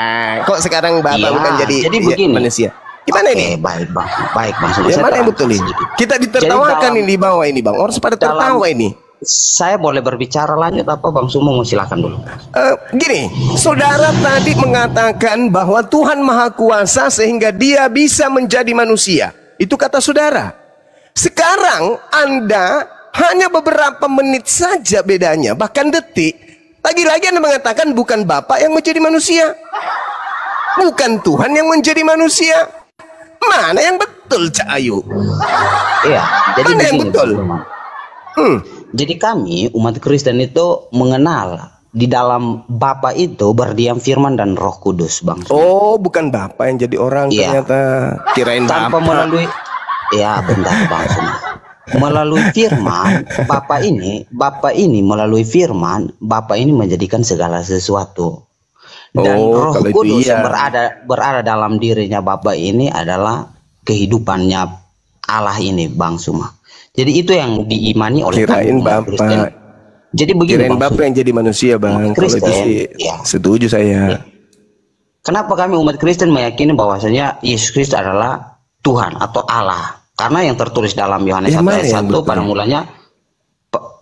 Kok sekarang Bapak Iya, bukan jadi begini. manusia? Gimana Oke, ini? Baik Bang. Baik Bang. Yang Saya mana yang betul terangkan ini? sedikit. Kita ditertawakan Jadi ini di bawah ini Bang. Orang pada tertawa ini. Saya boleh berbicara lanjut apa Bang Suma mau silakan dulu. Gini, saudara tadi mengatakan bahwa Tuhan Maha Kuasa sehingga dia bisa menjadi manusia. Itu kata saudara. Sekarang Anda hanya beberapa menit saja bedanya, bahkan detik. Lagi-lagi Anda mengatakan bukan Bapak yang menjadi manusia. Bukan Tuhan yang menjadi manusia. Mana yang betul, Cak Ayu? Iya, jadi Mana yang begini, betul? Bang Suma. Jadi kami umat Kristen itu mengenal di dalam Bapa itu berdiam firman dan Roh Kudus, Bang Suma. Oh, bukan Bapak yang jadi orang Iya. ternyata. Kirain Tanpa Bapak. melalui bentar Bang Suma. Melalui firman Bapa ini melalui firman Bapa ini menjadikan segala sesuatu. Dan Oh, Roh kalau itu Kudus iya. yang berada dalam dirinya Bapa ini adalah kehidupannya Allah ini, Bang Suma. Jadi itu yang diimani oleh Kirain kami umat Kristen. Bapak. Jadi begini Kirain Bang Bapak Suma. yang jadi manusia, Bang. Kalau itu Kristen, sih ya. setuju saya. Kenapa kami umat Kristen meyakini bahwasanya Yesus Kristus adalah Tuhan atau Allah? Karena yang tertulis dalam Yohanes 1 Yang mana ayat yang 1 betul? pada mulanya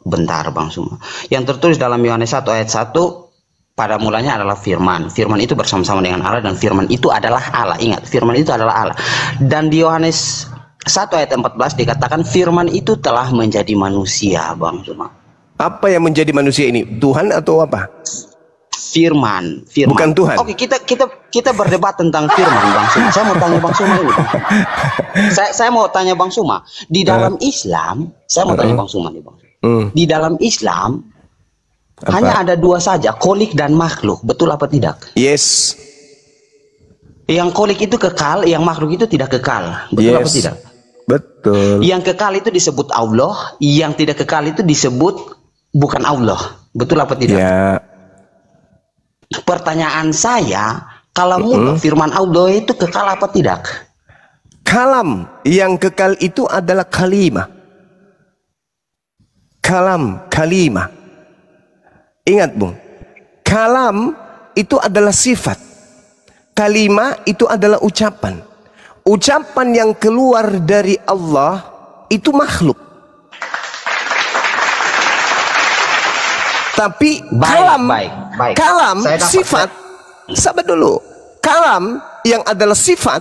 bentar Bang Suma. Yang tertulis dalam Yohanes 1 ayat 1 pada mulanya adalah firman. Firman itu bersama-sama dengan Allah dan firman itu adalah Allah. Ingat, firman itu adalah Allah. Dan di Yohanes 1 ayat 14 dikatakan firman itu telah menjadi manusia, Bang Suma. Apa yang menjadi manusia ini? Tuhan atau apa? Firman. Bukan Tuhan. Oke, kita berdebat tentang firman, Bang Suma. Saya mau tanya Bang Suma ini, Bang. Saya mau tanya Bang Suma. Di dalam Islam, saya mau tanya Bang Suma nih, Bang. Di dalam Islam Apa? hanya ada dua saja, kholik dan makhluk. Betul apa tidak? Yes. Yang kholik itu kekal, yang makhluk itu tidak kekal. Betul apa tidak? Betul. Yang kekal itu disebut Allah, yang tidak kekal itu disebut bukan Allah. Betul apa tidak? Ya. Pertanyaan saya, kalau mutlak firman Allah itu kekal apa tidak? Kalam yang kekal itu adalah kalimah. Kalam, kalimah. Ingat, Bung. Kalam itu adalah sifat. Kalimah itu adalah ucapan. Ucapan yang keluar dari Allah itu makhluk. Tapi Baik. kalam Saya dapat- sifat. Sabar dulu. Kalam yang adalah sifat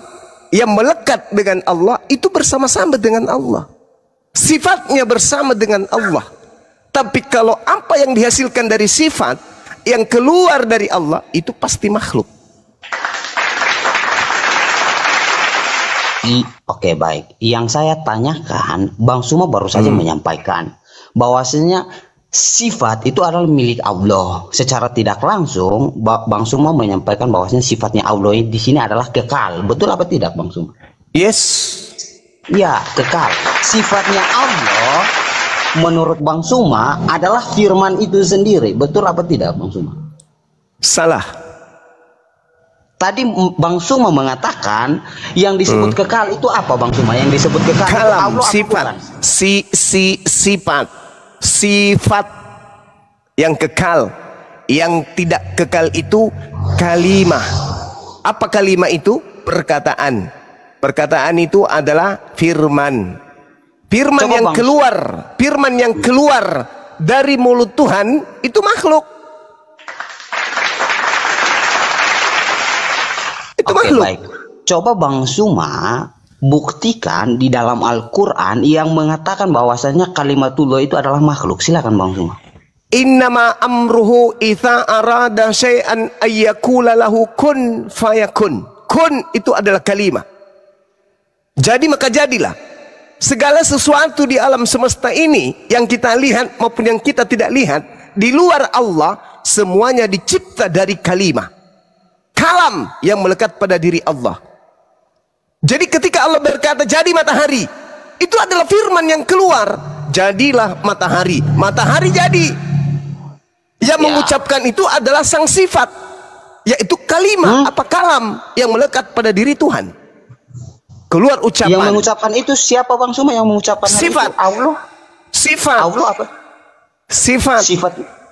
yang melekat dengan Allah itu bersama-sama dengan Allah. Sifatnya bersama dengan Allah. Tapi kalau apa yang dihasilkan dari sifat yang keluar dari Allah itu pasti makhluk. Oke, baik. Yang saya tanyakan, Bang Suma baru saja menyampaikan bahwasanya sifat itu adalah milik Allah. Secara tidak langsung, Bang Suma menyampaikan bahwasanya sifatnya Allah di sini adalah kekal. Betul apa tidak, Bang Suma? Yes. Ya, kekal. Sifatnya Allah menurut Bang Suma adalah firman itu sendiri. Betul apa tidak, Bang Suma? Salah. Tadi Bang Suma mengatakan yang disebut kekal itu apa, Bang Suma? Yang disebut kekal itu Kalam Allah apa sifat. bukan? Sifat. Sifat yang kekal. Yang tidak kekal itu kalimah. Apa kalimah itu? Perkataan. Perkataan itu adalah firman. Firman Coba yang Bang. keluar, firman yang keluar dari mulut Tuhan itu makhluk. Itu Oke, makhluk. baik. Coba Bang Suma buktikan di dalam Al-Quran yang mengatakan bahwasanya kalimatullah itu adalah makhluk. Silakan Bang Suma. Innama amruhu idza arada syai'an ayyakula lahu kun fayakun. Kun itu adalah kalimah. Jadi maka jadilah. Segala sesuatu di alam semesta ini yang kita lihat maupun yang kita tidak lihat di luar Allah semuanya dicipta dari kalimah. Kalam yang melekat pada diri Allah. Jadi ketika Allah berkata jadi matahari, itu adalah firman yang keluar. Jadilah matahari. Matahari jadi. Yang mengucapkan itu adalah sang sifat, yaitu kalimah apa kalam yang melekat pada diri Tuhan. Keluar ucapan. Yang mengucapkan itu siapa Bang Suma yang mengucapkan Sifat. itu? Allah. Sifat. Allah apa? Sifat.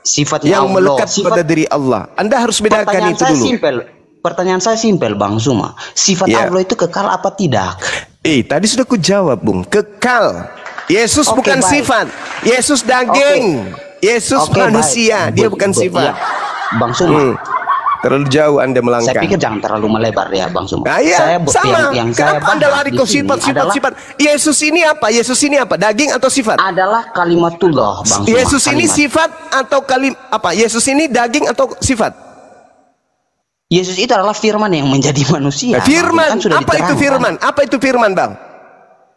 Sifatnya yang Allah. melekat pada diri Allah. Anda harus bedakan Pertanyaan itu saya dulu. Pertanyaan saya simpel Bang Suma. Sifat Ya. Allah itu kekal apa tidak? Tadi sudah ku jawab, Bung. Kekal. Yesus Oke, bukan baik. sifat. Yesus daging. Yesus Oke, manusia. baik. Dia bukan sifat. Ya. Bang Suma. Terlalu jauh Anda melangkah. Saya pikir jangan terlalu melebar ya Bang Suma. Nah, iya, sama. yang saya Kenapa Anda bahas lari di ke sini adalah- sifat? Yesus ini apa? Yesus ini apa? Daging atau sifat? adalah kalimatullah Bang Suma. Yesus ini Kalimat. sifat atau apa? Yesus ini daging atau sifat? Yesus itu adalah firman yang menjadi manusia. Firman. Kan sudah Apa itu diterangkan. firman? Apa itu firman, Bang?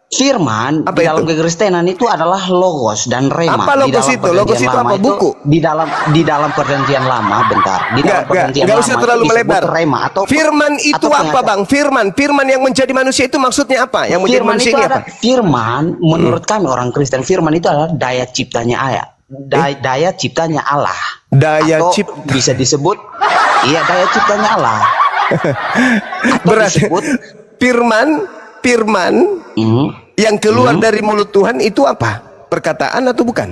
Firman Apa di dalam itu? kekristenan itu adalah logos dan rema. Apa Di logos dalam itu? Logos perjanjian itu apa? lama Buku? di dalam perjanjian lama, bentar. Di dalam perjanjian Nggak lama usah itu terlalu disebut melebar. rema atau Firman itu atau apa, pengajar. Bang? Firman yang menjadi manusia itu maksudnya apa? Yang menjadi Firman manusia itu ini ada apa? firman menurut kami orang Kristen, firman itu adalah daya ciptanya Allah. Daya ciptanya Allah. Daya Atau cipta. bisa disebut Iya, daya ciptanya Allah. Atau Berarti disebut firman yang keluar dari mulut Tuhan itu apa? Perkataan atau bukan?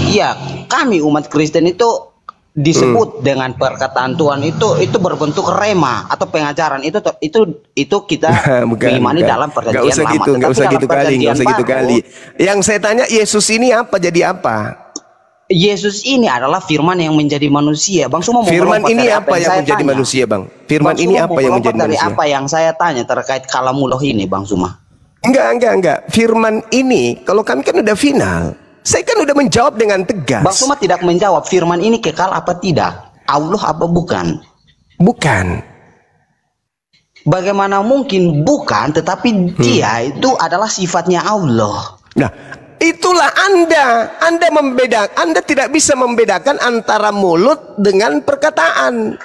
iya, kami umat Kristen itu disebut dengan perkataan Tuhan itu berbentuk rema atau pengajaran itu kita mengimani dalam perjanjian Nggak usah lama. gitu, nggak Tetapi usah dalam gitu kali, nggak perjanjian usah gitu baru, kali. Yang saya tanya, Yesus ini apa? Jadi apa? Yesus ini adalah firman yang menjadi manusia. Bang Suma mau Firman melompat ini dari apa yang saya menjadi tanya. manusia, Bang? Firman Bang ini Suma apa mau yang melompat menjadi dari manusia? apa yang saya tanya terkait kalamuloh ini, Bang Suma? Enggak. Firman ini, kalau kami kan udah final. Saya kan udah menjawab dengan tegas. Bang Suma tidak menjawab firman ini kekal apa tidak? Allah apa bukan? Bukan. Bagaimana mungkin bukan, tetapi dia itu adalah sifatnya Allah. Nah, itulah Anda membedakan. Anda tidak bisa membedakan antara mulut dengan perkataan.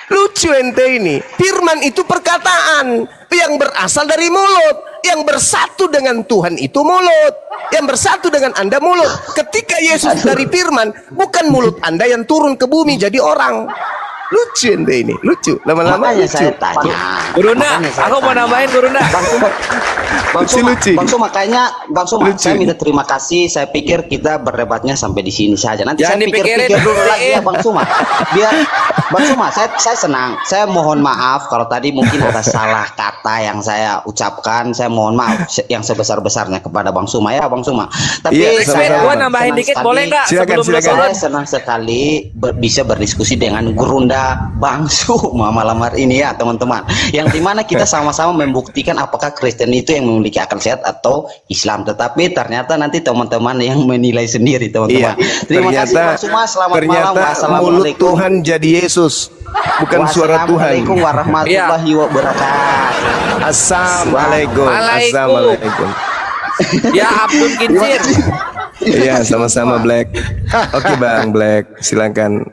Lucu ente ini. Firman itu perkataan yang berasal dari mulut. Yang bersatu dengan Tuhan itu mulut. Yang bersatu dengan Anda mulut. Ketika Yesus dari firman, bukan mulut Anda yang turun ke bumi jadi orang. Lucu ente ini, lucu. Lama-lama Makanya lucu. saya tanya. Gurunda, Makanya saya aku mau tanya. nambahin Gurunda. Lucu. Bang Suma, kayaknya Bang Suma, Lucu. saya minta terima kasih. Saya pikir kita berdebatnya sampai di sini saja. Nanti Jangan saya pikir-pikir dipikirin, dulu lagi ya dipikirin. Bang Suma. Biar Bang Suma, saya senang. Saya mohon maaf kalau tadi mungkin ada salah kata yang saya ucapkan. Saya mohon maaf yang sebesar-besarnya kepada Bang Suma ya, Bang Suma. Tapi Iya, saya Gua nambahin senang dikit sekali- boleh nggak Silakan, sebelum lu silakan. turun? Saya senang sekali bisa berdiskusi dengan Gurunda Bang Suma malam hari ini ya teman-teman. Yang dimana kita sama-sama membuktikan apakah Kristen itu yang memiliki akal sehat atau Islam. Tetapi ternyata nanti teman-teman yang menilai sendiri teman-teman. Iya, Terima kasih Bang Suma. Selamat malam. ternyata mulut Wassalamualaikum. Tuhan jadi Yesus, bukan suara Tuhan. Wassalamualaikum warahmatullahi wabarakatuh. Assalamualaikum. Waalaikum. Assalamualaikum. Ya Abdul Kincir. Iya, sama-sama Black. Oke Bang Black, silakan.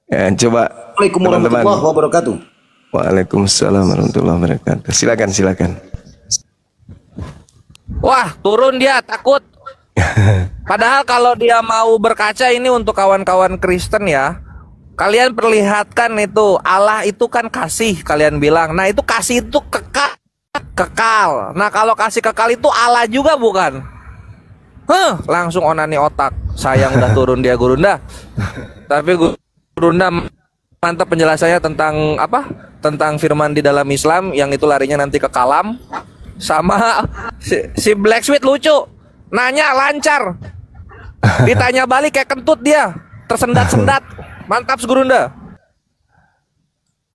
Ya, coba Assalamualaikum teman-teman. warahmatullahi wabarakatuh. Waalaikumsalam warahmatullahi wabarakatuh. Silakan. Wah, turun dia takut. Padahal kalau dia mau berkaca ini untuk kawan-kawan Kristen ya. Kalian perlihatkan itu Allah itu kan kasih, kalian bilang. Nah, itu kasih itu kekal. Nah, kalau kasih kekal itu Allah juga bukan? Langsung onani otak. Sayang udah turun dia Gurunda. Tapi Gurunda mantap penjelasannya tentang apa? Tentang firman di dalam Islam yang itu larinya nanti ke kalam. Sama si Black Sweet lucu. Nanya lancar. Ditanya balik kayak kentut dia. Tersendat-sendat. Mantap Gurunda.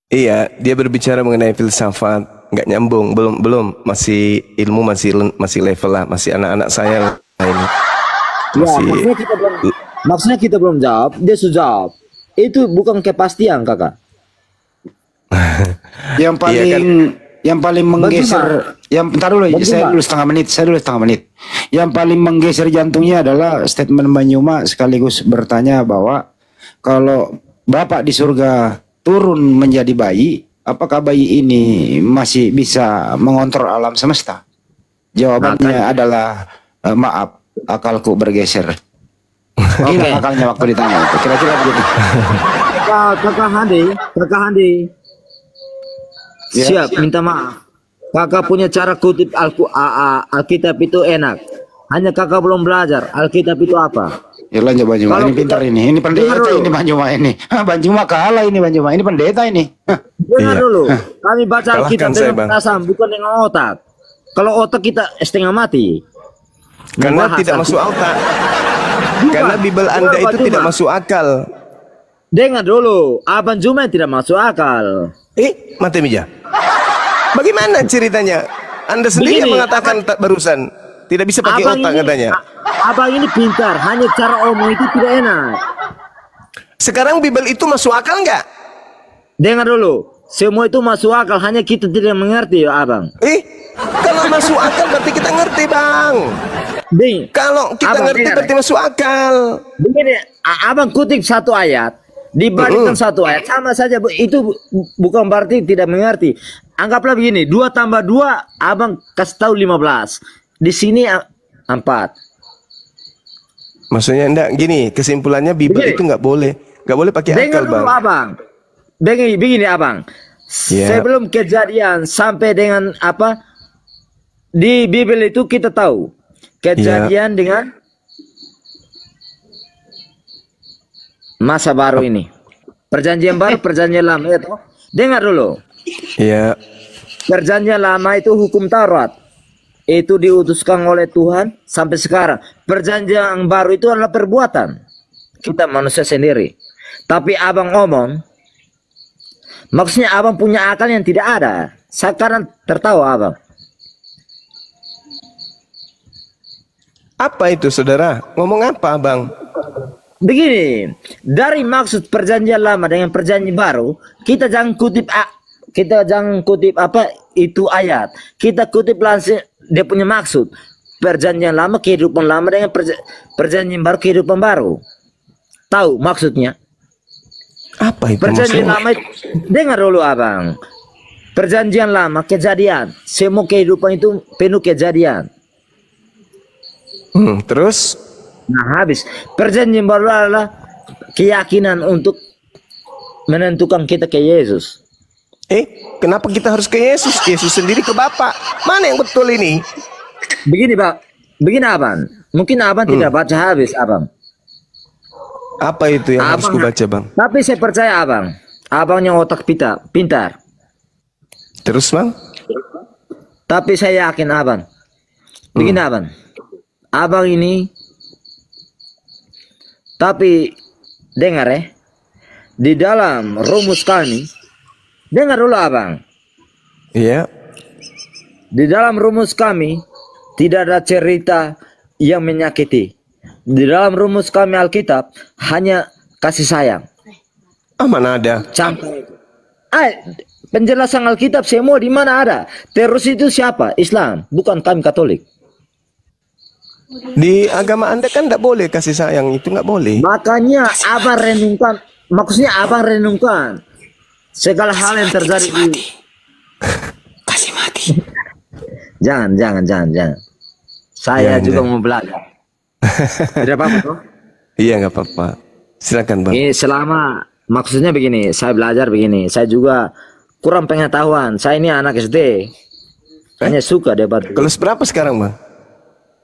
Iya, dia berbicara mengenai filsafat, nggak nyambung, belum, masih ilmu masih level lah, masih anak-anak saya lah ini. Masih Maksudnya kita belum jawab, dia sudah jawab. Itu bukan kepastian, Kakak. Yang paling Iya kan? yang paling menggeser, yang bentar dulu, saya dulu setengah menit. Yang paling menggeser jantungnya adalah statement Banyuma sekaligus bertanya bahwa kalau Bapak di surga turun menjadi bayi, apakah bayi ini masih bisa mengontrol alam semesta? Jawabannya adalah maaf, akalku bergeser. Hilang akalnya waktu ditanya itu. Kira-kira begitu. Kakak Handi. Ya. Siap, minta maaf. Kakak punya cara kutip Alkitab itu enak. Hanya kakak belum belajar. Alkitab itu apa? Ya lanjut Banyuma, Kalau ini pintar kita- ini pendeta Dengar ini Banyuma ini. Banyuma kalah ini Banyuma, ini pendeta ini. Dengar Iya. dulu. Kami baca Kalahkan Alkitab saya, dengan Bang. perasaan, bukan dengan otak. Kalau otak kita setengah mati. karena Membahas tidak masuk Alkitab. otak. Bukan. Karena Bible Anda Dengar, itu Pak tidak Juma. masuk akal. Dengar dulu, Abang Juma tidak masuk akal. Mati Mija. Bagaimana ceritanya? Anda sendiri yang Begini, mengatakan barusan tidak bisa pakai otak katanya. Abang ini pintar, hanya cara omong itu tidak enak. Sekarang Bible itu masuk akal nggak? Dengar dulu, semua itu masuk akal, hanya kita tidak mengerti ya Abang. Kalau masuk akal berarti kita ngerti Bang. Kalau kita Abang, ngerti dengar. berarti masuk akal. Begini, Abang kutip satu ayat, dibalikkan satu ayat, sama saja. Itu bukan berarti tidak mengerti. Anggaplah begini, 2 tambah 2, Abang kasih tahu 15. Di sini 4. Maksudnya enggak gini, kesimpulannya Bible Begini. itu nggak boleh pakai akal Dengar dulu Bang. Abang. begini abang. Ya. Sebelum kejadian sampai dengan apa di Bible itu kita tahu kejadian dengan masa baru ini. Perjanjian baru, perjanjian lama ya toh. Dengar dulu. Iya. Perjanjian lama itu hukum Taurat. Itu diutuskan oleh Tuhan sampai sekarang. Perjanjian baru itu adalah perbuatan. Kita manusia sendiri. Tapi abang ngomong, maksudnya abang punya akal yang tidak ada. Sekarang tertawa abang. Apa itu saudara? Ngomong apa abang? Begini, dari maksud perjanjian lama dengan perjanjian baru, kita jangan kutip apa itu ayat. Kita kutip langsung dia punya maksud. Perjanjian lama kehidupan lama dengan perjanjian baru kehidupan baru. Tahu maksudnya? Apa itu Perjanjian maksudnya? lama itu, dengar dulu abang. Perjanjian lama kejadian. Semua kehidupan itu penuh kejadian. Terus? Nah habis. Perjanjian baru adalah keyakinan untuk menentukan kita ke Yesus. Kenapa kita harus ke Yesus? Yesus sendiri ke Bapa. Mana yang betul ini? Begini Pak. Begini abang. Mungkin abang tidak baca habis abang. Apa itu yang harus ku baca bang? Tapi saya percaya abang. Abangnya otak pintar. Terus bang? Tapi saya yakin abang. Begini abang. Abang ini. Tapi dengar ya. Di dalam rumus kami. Dengar dulu abang. Iya. Di dalam rumus kami. Tidak ada cerita yang menyakiti. Di dalam rumus kami Alkitab. Hanya kasih sayang. Mana ada? Contoh itu. Penjelasan Alkitab semua di mana ada. Terus itu siapa? Islam. Bukan kami Katolik. Di agama Anda kan tidak boleh kasih sayang, itu nggak boleh. Makanya abang renungkan. Maksudnya abang renungkan. Segala hal yang terjadi di... Kasih mati. Jangan. Saya juga mau belajar. Tidak apa-apa toh? Iya nggak apa-apa. Silakan bang. Ini selama maksudnya begini, saya belajar begini. Saya juga kurang pengetahuan. Saya ini anak SD. Hanya suka debat. Kelas berapa sekarang bang?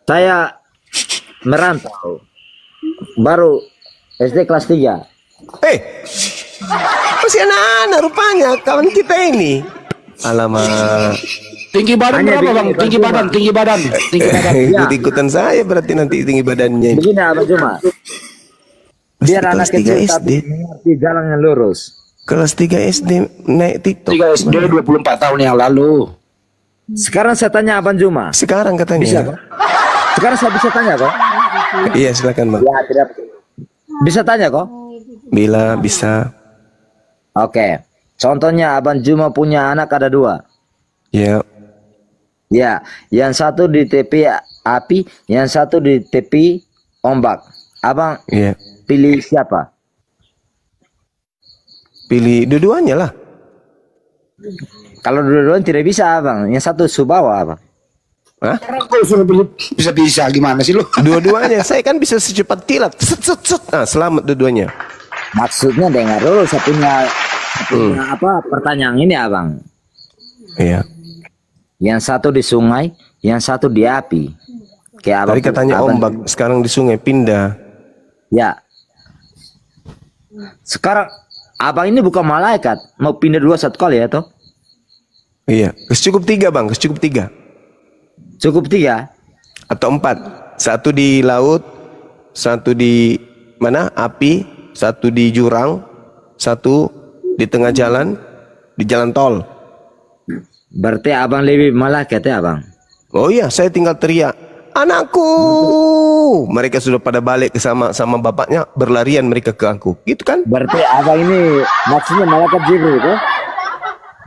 Saya merantau. Baru SD kelas 3. Masih anak-anak rupanya kawan kita ini. Alamak. Tinggi badan Hanya berapa bang? begini, Tinggi badan, tinggi badan, tinggi badan. Ikut-ikutan saya berarti nanti tinggi badannya. Begini Abang Juma. Biar Kelas anak 3 kecil SD. tapi mengerti jalan yang lurus. Kelas 3 SD naik TikTok. 3 SD 24 tahun yang lalu. Sekarang saya tanya Abang Juma. Sekarang katanya. Bisa kok? Sekarang saya bisa tanya kok? Iya silakan bang. Ya tidak. Bisa tanya kok? Bila bisa. Oke. Contohnya Abang Juma punya anak ada 2. Ya. Ya, yang satu di tepi api, yang satu di tepi ombak. Abang Iya. pilih siapa? Pilih dua-duanya lah. Kalau dua-duanya tidak bisa abang, yang satu Subawa abang. Hah? Bisa gimana sih lu? Dua-duanya. Saya kan bisa secepat kilat. Set. Nah, selamat dua-duanya. Maksudnya dengar dulu satunya apa pertanyaan ini abang. Iya. Yang satu di sungai, yang satu di api. Kayak abang. Tadi katanya abang, ombak, sekarang di sungai pindah. Ya. Sekarang abang ini bukan malaikat, mau pindah 2 satu kali ya toh? Iya. Cukup 3 bang, cukup 3. Cukup 3 atau 4. Satu di laut, satu di mana? Api, satu di jurang, satu di tengah jalan, di jalan tol. Berarti abang lebih malaikat ya abang? Oh iya, saya tinggal teriak, anakku. Mereka sudah pada balik ke sama bapaknya, berlarian mereka ke aku. Gitu kan? Berarti abang ini maksudnya malaikat Jibril kan?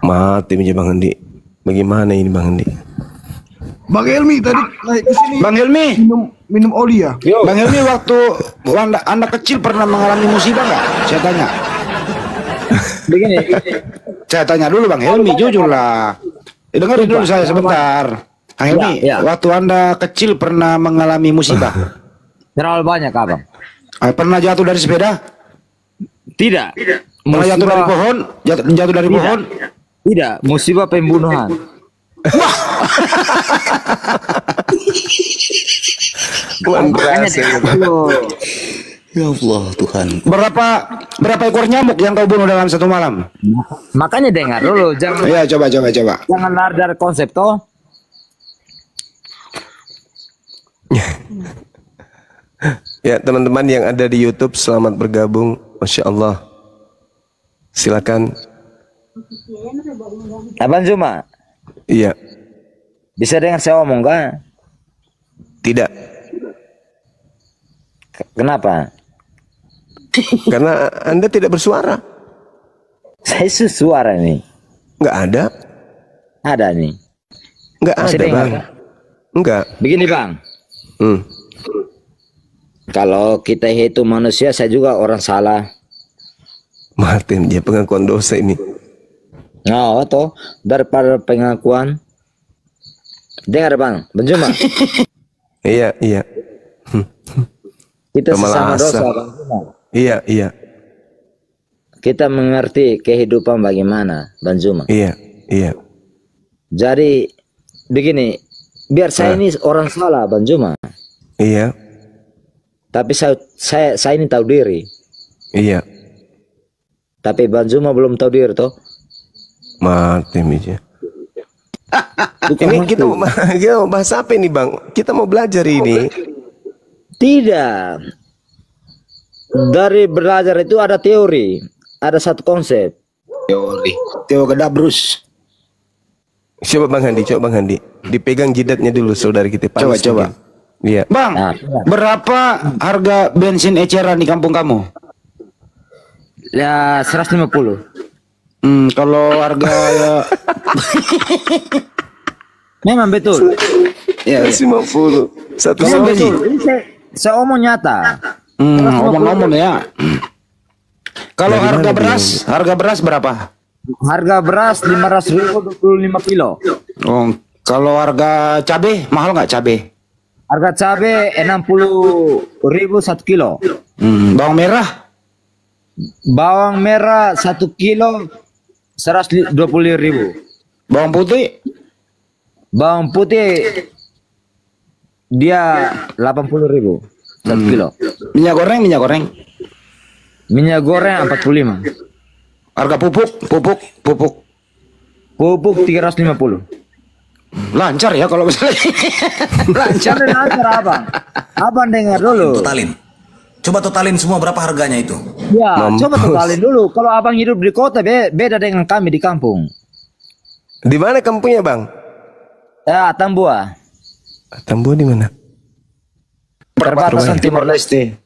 Mati aja Bang Andi. Bagaimana ini Bang Andi? Bang Helmi tadi naik ke sini Bang Helmi, minum oli ya. Bang Helmi waktu anda kecil pernah mengalami musibah nggak? Saya tanya. Begini. Saya tanya dulu Bang Helmi, jujur lah. Dengerin dulu saya sebentar. Bang Helmi, Ya. waktu anda kecil pernah mengalami musibah? Terlalu banyak abang. Pernah jatuh dari sepeda? Tidak. Pernah jatuh dari pohon? Jatuh dari pohon? Tidak, musibah pembunuhan. Tuhan berhasil. Ya Allah Tuhan. Berapa ekor nyamuk yang kau bunuh dalam satu malam? Makanya dengar dulu, jangan Ya, coba. jangan lari dari konsep toh. Ya, teman-teman yang ada di YouTube, selamat bergabung. Masya Allah. Silakan. Abang Zuma, Iya. bisa dengar saya omong kan? Tidak. Kenapa? Karena Anda tidak bersuara. Saya suara nih. Nggak ada. Ada nih. Nggak Masih ada, dengar, Bang. kan? Enggak. Begini Bang, kalau kita itu manusia, saya juga orang salah. Martin, dia pengakuan dosa ini. Nah, toh daripada pengakuan. Dengar Bang, Zuma. Iya. Kita sesama Pemelasa. dosa Bang Zuma. Iya. Kita mengerti kehidupan bagaimana Bang Zuma. Iya. Jadi begini, biar saya ini orang salah Bang Zuma, Iya. tapi saya ini tahu diri. Iya. Tapi Bang Zuma belum tahu diri toh. Martin aja. Bukan Ini mati. kita mau bahas apa ini, Bang? Kita mau belajar ini. Tidak. Dari belajar itu ada teori, ada satu konsep. Teo Gedabrus. Coba Bang Handi. Dipegang jidatnya dulu saudara kita. Panas Coba. mungkin. Iya. Bang, Nah, berapa harga bensin eceran di kampung kamu? ya 150. Kalau harga Memang betul. ya, 50. Satu Memang sama betul. Ini saya omong nyata. ngomong-ngomong ya. Kalau harga beras berapa? Harga beras 500.000 25 kilo. Oh, kalau harga cabe mahal nggak cabe? Harga cabai 60.000 1 kilo. Bawang merah? Bawang merah 1 kilo 120.000. Bawang putih? Bawang putih dia 80.000 1 kilo. Minyak goreng? Minyak goreng 45. Harga pupuk? Pupuk 350. Lancar ya kalau misalnya. Lancar abang. Abang dengar dulu. Coba totalin semua berapa harganya itu. Ya, coba totalin dulu. Kalau abang hidup di kota beda dengan kami di kampung. Di mana kampungnya, Bang? Ya, Tambua. Tambua di mana? Perbatasan Timor Leste.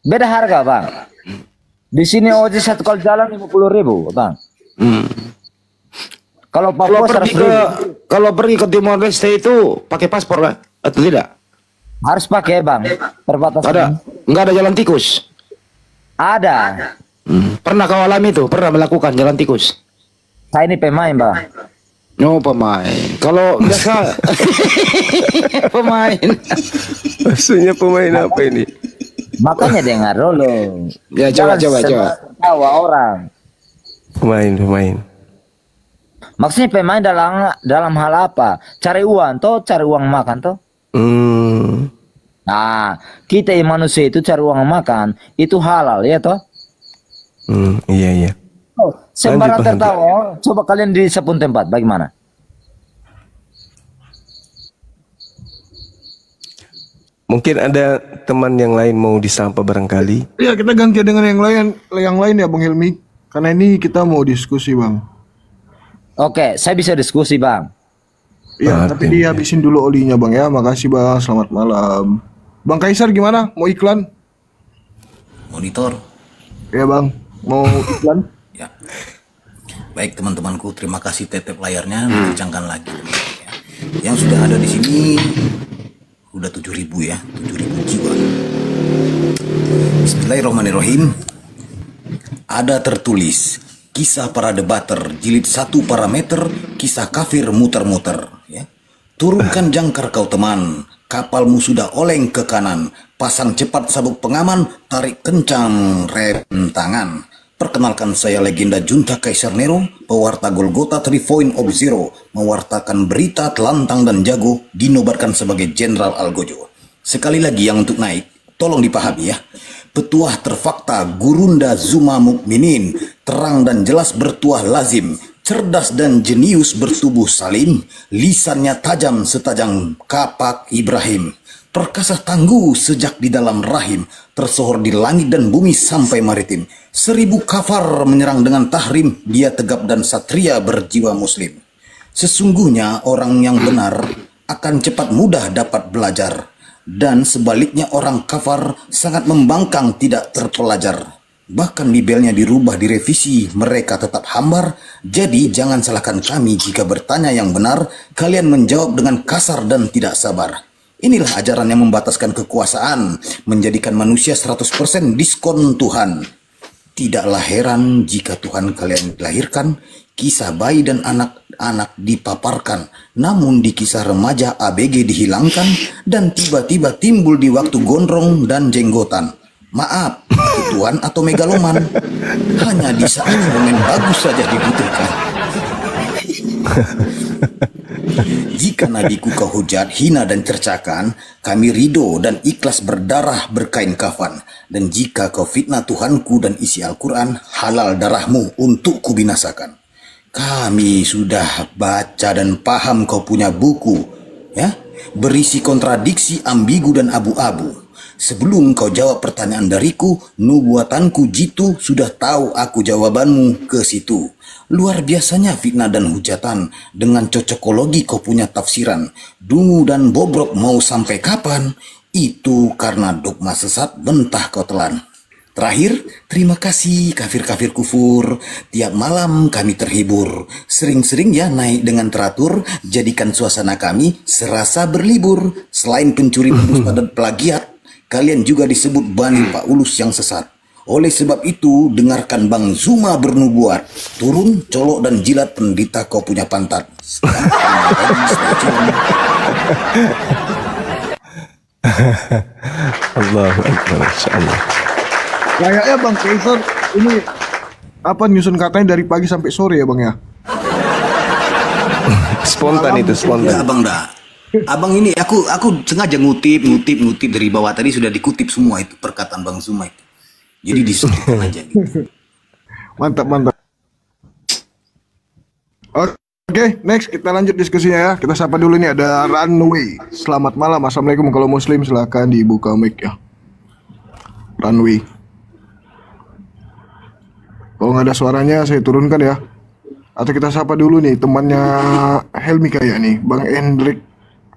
Beda harga, Bang. Di sini ojek satu kali jalan 50.000, Bang. Kalau Papua 100.000. Kalau pergi ke Timor Leste itu pakai paspor lah atau tidak? Harus pakai, Bang. Perbatasan. Nggak ada jalan tikus. Ada. Pernah kau alami itu? Pernah melakukan jalan tikus? Saya ini pemain, Bang. No, pemain. Kalau biasa pemain. Maksudnya pemain apa ini? Makanya dengar dulu. Ya, coba. Tawa orang. Pemain. Maksudnya pemain dalam hal apa? Cari uang makan toh. Nah, kita yang manusia itu cari uang makan itu halal ya toh. Iya. Oh, sembarang tertawa. Coba kalian di sepun tempat, bagaimana? Mungkin ada teman yang lain mau disapa barangkali. Ya, kita ganti dengan yang lain ya Bang Hilmi. Karena ini kita mau diskusi, Bang. Oke, saya bisa diskusi, Bang. Ya, tapi dihabisin dulu olinya, Bang ya. Makasih, Bang. Selamat malam. Bang Kaisar gimana? Mau iklan? Monitor. Ya, Bang. Mau iklan? Ya. Baik teman-temanku, terima kasih tetep layarnya dikencangkan lagi. Yang sudah ada di sini udah 7.000 ya, 7.000 jiwa. Bismillahirrahmanirrahim. Ada tertulis kisah para debater jilid 1 parameter kisah kafir muter-muter ya. Turunkan jangkar kau teman, Kapalmu sudah oleng ke kanan. Pasang cepat sabuk pengaman, tarik kencang rem tangan. Perkenalkan, saya legenda junta Kaisar Nero, pewarta Golgota 3.0, mewartakan berita telantang dan jago, dinobatkan sebagai Jenderal Algojo. Sekali lagi yang untuk naik, tolong dipahami ya. Petuah terfakta Gurunda Zuma Mukminin, terang dan jelas bertuah lazim, cerdas dan jenius bertubuh salim, lisannya tajam setajam kapak Ibrahim, perkasa tangguh sejak di dalam rahim, tersohor di langit dan bumi sampai maritim. 1000 kafar menyerang dengan tahrim, dia tegap dan satria berjiwa muslim. Sesungguhnya orang yang benar akan cepat mudah dapat belajar, dan sebaliknya orang kafar sangat membangkang tidak terpelajar. Bahkan bibelnya dirubah, direvisi, mereka tetap hambar. Jadi jangan salahkan kami jika bertanya yang benar, kalian menjawab dengan kasar dan tidak sabar. Inilah ajaran yang membataskan kekuasaan, menjadikan manusia 100% diskon Tuhan. Tidaklah heran jika Tuhan kalian dilahirkan, kisah bayi dan anak-anak dipaparkan, namun di kisah remaja ABG dihilangkan, dan tiba-tiba timbul di waktu gondrong dan jenggotan. Maaf, itu Tuhan atau megaloman? Hanya di saat momen bagus saja dibutuhkan. Jika nabiku kau hujat, hina dan cercakan, kami ridho dan ikhlas berdarah berkain kafan. Dan jika kau fitnah Tuhanku dan isi Al-Quran, halal darahmu untuk kubinasakan. Kami sudah baca dan paham kau punya buku, ya, berisi kontradiksi, ambigu dan abu-abu. Sebelum kau jawab pertanyaan dariku, nubuatanku jitu, sudah tahu aku jawabanmu ke situ. Luar biasanya fitnah dan hujatan, dengan cocokologi kau punya tafsiran. Dungu dan bobrok mau sampai kapan? Itu karena dogma sesat bentah kau telan. Terakhir, terima kasih kafir-kafir kufur. Tiap malam kami terhibur. Sering-sering ya naik dengan teratur, jadikan suasana kami serasa berlibur. Selain pencuri pendusta dan plagiat, kalian juga disebut Bani Paulus yang sesat. Oleh sebab itu, dengarkan Bang Zuma bernubuat. Turun, colok dan jilat pendeta kau punya pantat. Allahu Akbar, insyaallah. Kayaknya Bang Kaisar ini apa nyusun katanya dari pagi sampai sore ya Bang ya? Spontan itu, spontan. Ya, Abang dah. Abang ini aku sengaja ngutip dari bawah, tadi sudah dikutip semua itu perkataan Bang Zuma itu. Jadi disebutkan aja gitu. Mantap. Oke, next kita lanjut diskusinya ya. Kita sapa dulu nih, ada Runway. Selamat malam, assalamualaikum. Kalau muslim silahkan dibuka mic ya. Runway. Kalau nggak ada suaranya saya turunkan ya. Atau kita sapa dulu nih temannya Helmi kayak nih, Bang Hendrik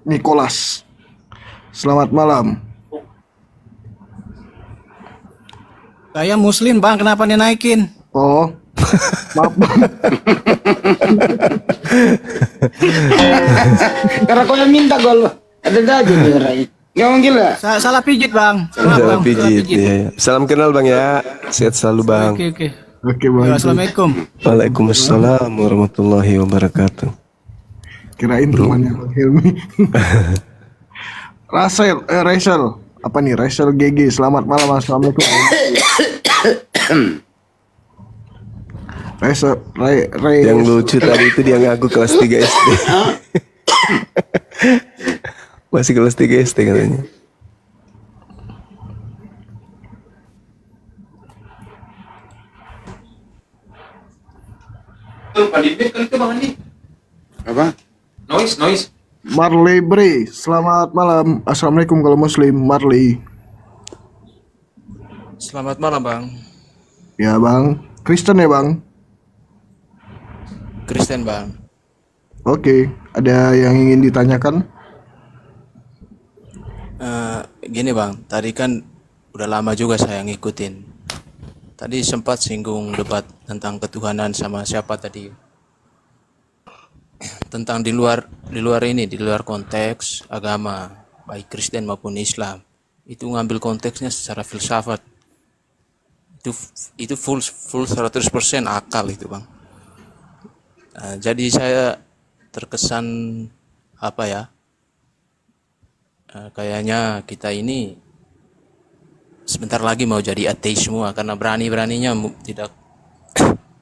Nicholas. Selamat malam. Saya muslim Bang, kenapa dinaikin? Oh, maaf Bang. Karena kau yang minta gol. Ada aja nih Rai. Gak mungkin lah. Salah pijit Bang. Salah pijit. Iya. Salam kenal Bang ya. Sehat selalu Bang. Oke Bang. Ya, Assalamualaikum. Waalaikumsalam warahmatullahi wabarakatuh. Kirain temannya Bang Helmi. Rachel, apa nih? Rachel GG, selamat malam, assalamualaikum. Rachel, yang lucu tadi itu dia ngaku kelas 3 SD. Masih kelas 3 SD katanya. Apa? Noise. Marley Bre, selamat malam. Assalamualaikum kalau muslim, Marley. Selamat malam Bang. Ya Bang, Kristen ya Bang? Kristen Bang. Oke, ada yang ingin ditanyakan? Gini Bang, tadi kan udah lama juga saya ngikutin. Tadi sempat singgung debat tentang ketuhanan sama siapa tadi? Tentang di luar konteks agama, baik Kristen maupun Islam. Itu ngambil konteksnya secara filsafat. Itu full 100% akal itu Bang. Jadi saya terkesan kayaknya kita ini sebentar lagi mau jadi ateis semua karena berani-beraninya tidak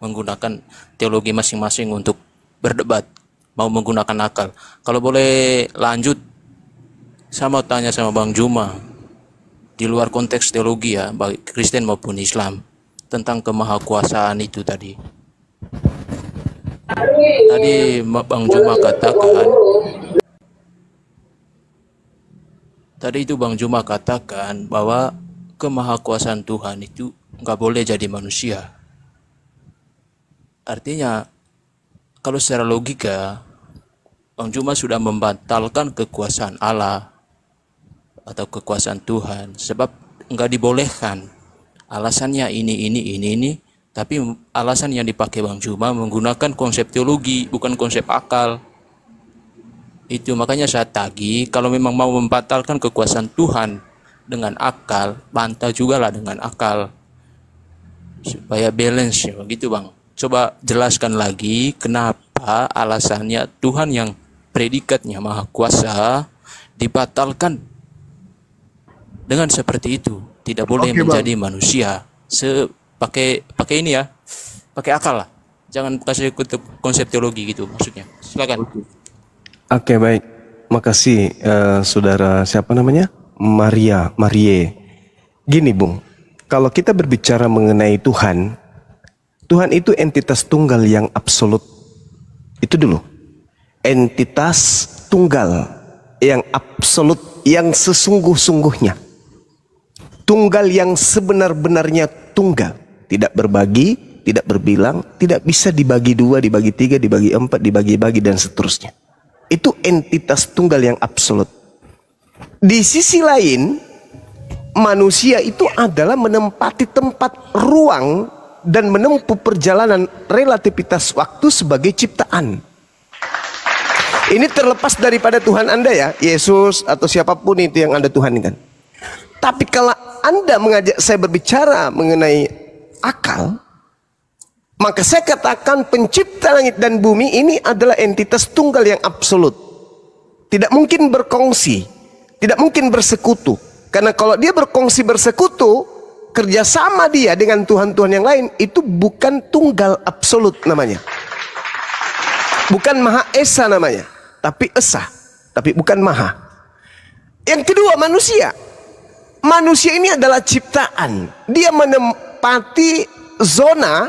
menggunakan teologi masing-masing untuk berdebat, mau menggunakan akal. Kalau boleh lanjut, saya mau tanya sama Bang Juma, di luar konteks teologi ya, baik Kristen maupun Islam, tentang kemahakuasaan itu tadi. Tadi Bang Juma katakan, bahwa kemahakuasaan Tuhan itu nggak boleh jadi manusia. Artinya, kalau secara logika, Bang Juma sudah membatalkan kekuasaan Allah atau kekuasaan Tuhan, sebab nggak dibolehkan. Alasannya ini, tapi alasan yang dipakai Bang Juma menggunakan konsep teologi, bukan konsep akal. Itu makanya saya tagih, kalau memang mau membatalkan kekuasaan Tuhan dengan akal, bantah juga lah dengan akal, supaya balance ya, begitu Bang. Coba jelaskan lagi kenapa alasannya Tuhan yang predikatnya Maha Kuasa dibatalkan dengan seperti itu, tidak boleh menjadi manusia. Pakai ini ya, pakai akal lah, jangan kasih konsep teologi gitu maksudnya. Silakan. Oke, baik, makasih saudara siapa namanya, Marie. Gini Bung, kalau kita berbicara mengenai Tuhan itu entitas tunggal yang absolut. Itu dulu, entitas tunggal yang absolut, yang sesungguh-sungguhnya, tunggal yang sebenar-benarnya tunggal, tidak berbagi, tidak berbilang, tidak bisa dibagi dua, dibagi tiga, dibagi empat, dibagi-bagi dan seterusnya. Itu entitas tunggal yang absolut. Di sisi lain, manusia itu adalah menempati tempat ruang dan menempuh perjalanan relativitas waktu sebagai ciptaan. Ini terlepas daripada Tuhan Anda ya, Yesus atau siapapun itu yang Anda Tuhankan. Tapi kalau Anda mengajak saya berbicara mengenai akal, maka saya katakan pencipta langit dan bumi ini adalah entitas tunggal yang absolut. Tidak mungkin berkongsi, tidak mungkin bersekutu. Karena kalau dia berkongsi bersekutu, kerjasama dia dengan Tuhan-Tuhan yang lain, itu bukan tunggal absolut namanya. Bukan Maha Esa namanya, tapi Esa, tapi bukan Maha. Yang kedua, manusia. Manusia ini adalah ciptaan. Dia menempati zona,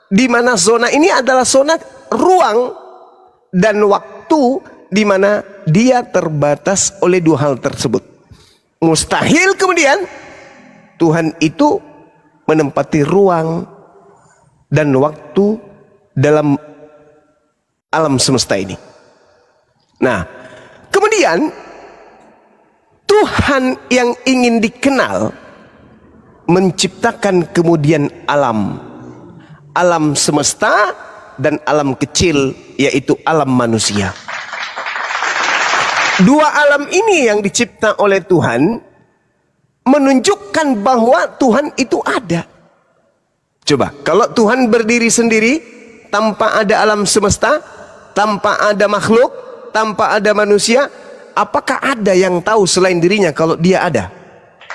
di mana zona ini adalah zona ruang dan waktu, di mana dia terbatas oleh dua hal tersebut. Mustahil kemudian Tuhan itu menempati ruang dan waktu dalam alam semesta ini. Nah, kemudian Tuhan yang ingin dikenal menciptakan kemudian alam semesta dan alam kecil, yaitu alam manusia. Dua alam ini yang dicipta oleh Tuhan menunjukkan bahwa Tuhan itu ada. Coba, kalau Tuhan berdiri sendiri tanpa ada alam semesta, tanpa ada makhluk, tanpa ada manusia, apakah ada yang tahu selain dirinya kalau dia ada?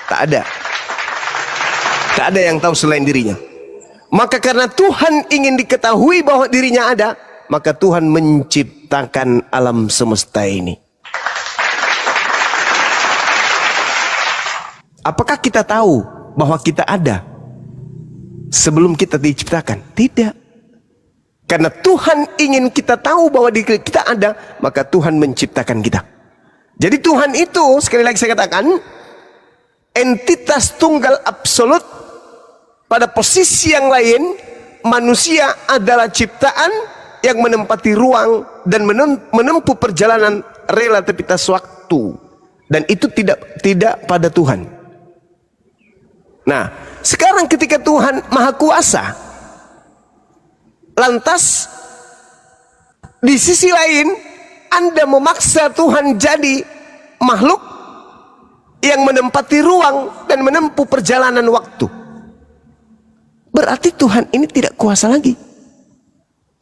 Tak ada. Tak ada yang tahu selain dirinya. Maka karena Tuhan ingin diketahui bahwa dirinya ada, maka Tuhan menciptakan alam semesta ini. Apakah kita tahu bahwa kita ada sebelum kita diciptakan? Tidak. Karena Tuhan ingin kita tahu bahwa diri kita ada, maka Tuhan menciptakan kita. Jadi Tuhan itu, sekali lagi saya katakan, entitas tunggal absolut. Pada posisi yang lain, manusia adalah ciptaan yang menempati ruang dan menempuh perjalanan relativitas waktu. Dan itu tidak pada Tuhan. Nah, sekarang ketika Tuhan Maha Kuasa, lantas di sisi lain Anda memaksa Tuhan jadi makhluk yang menempati ruang dan menempuh perjalanan waktu. Berarti Tuhan ini tidak kuasa lagi.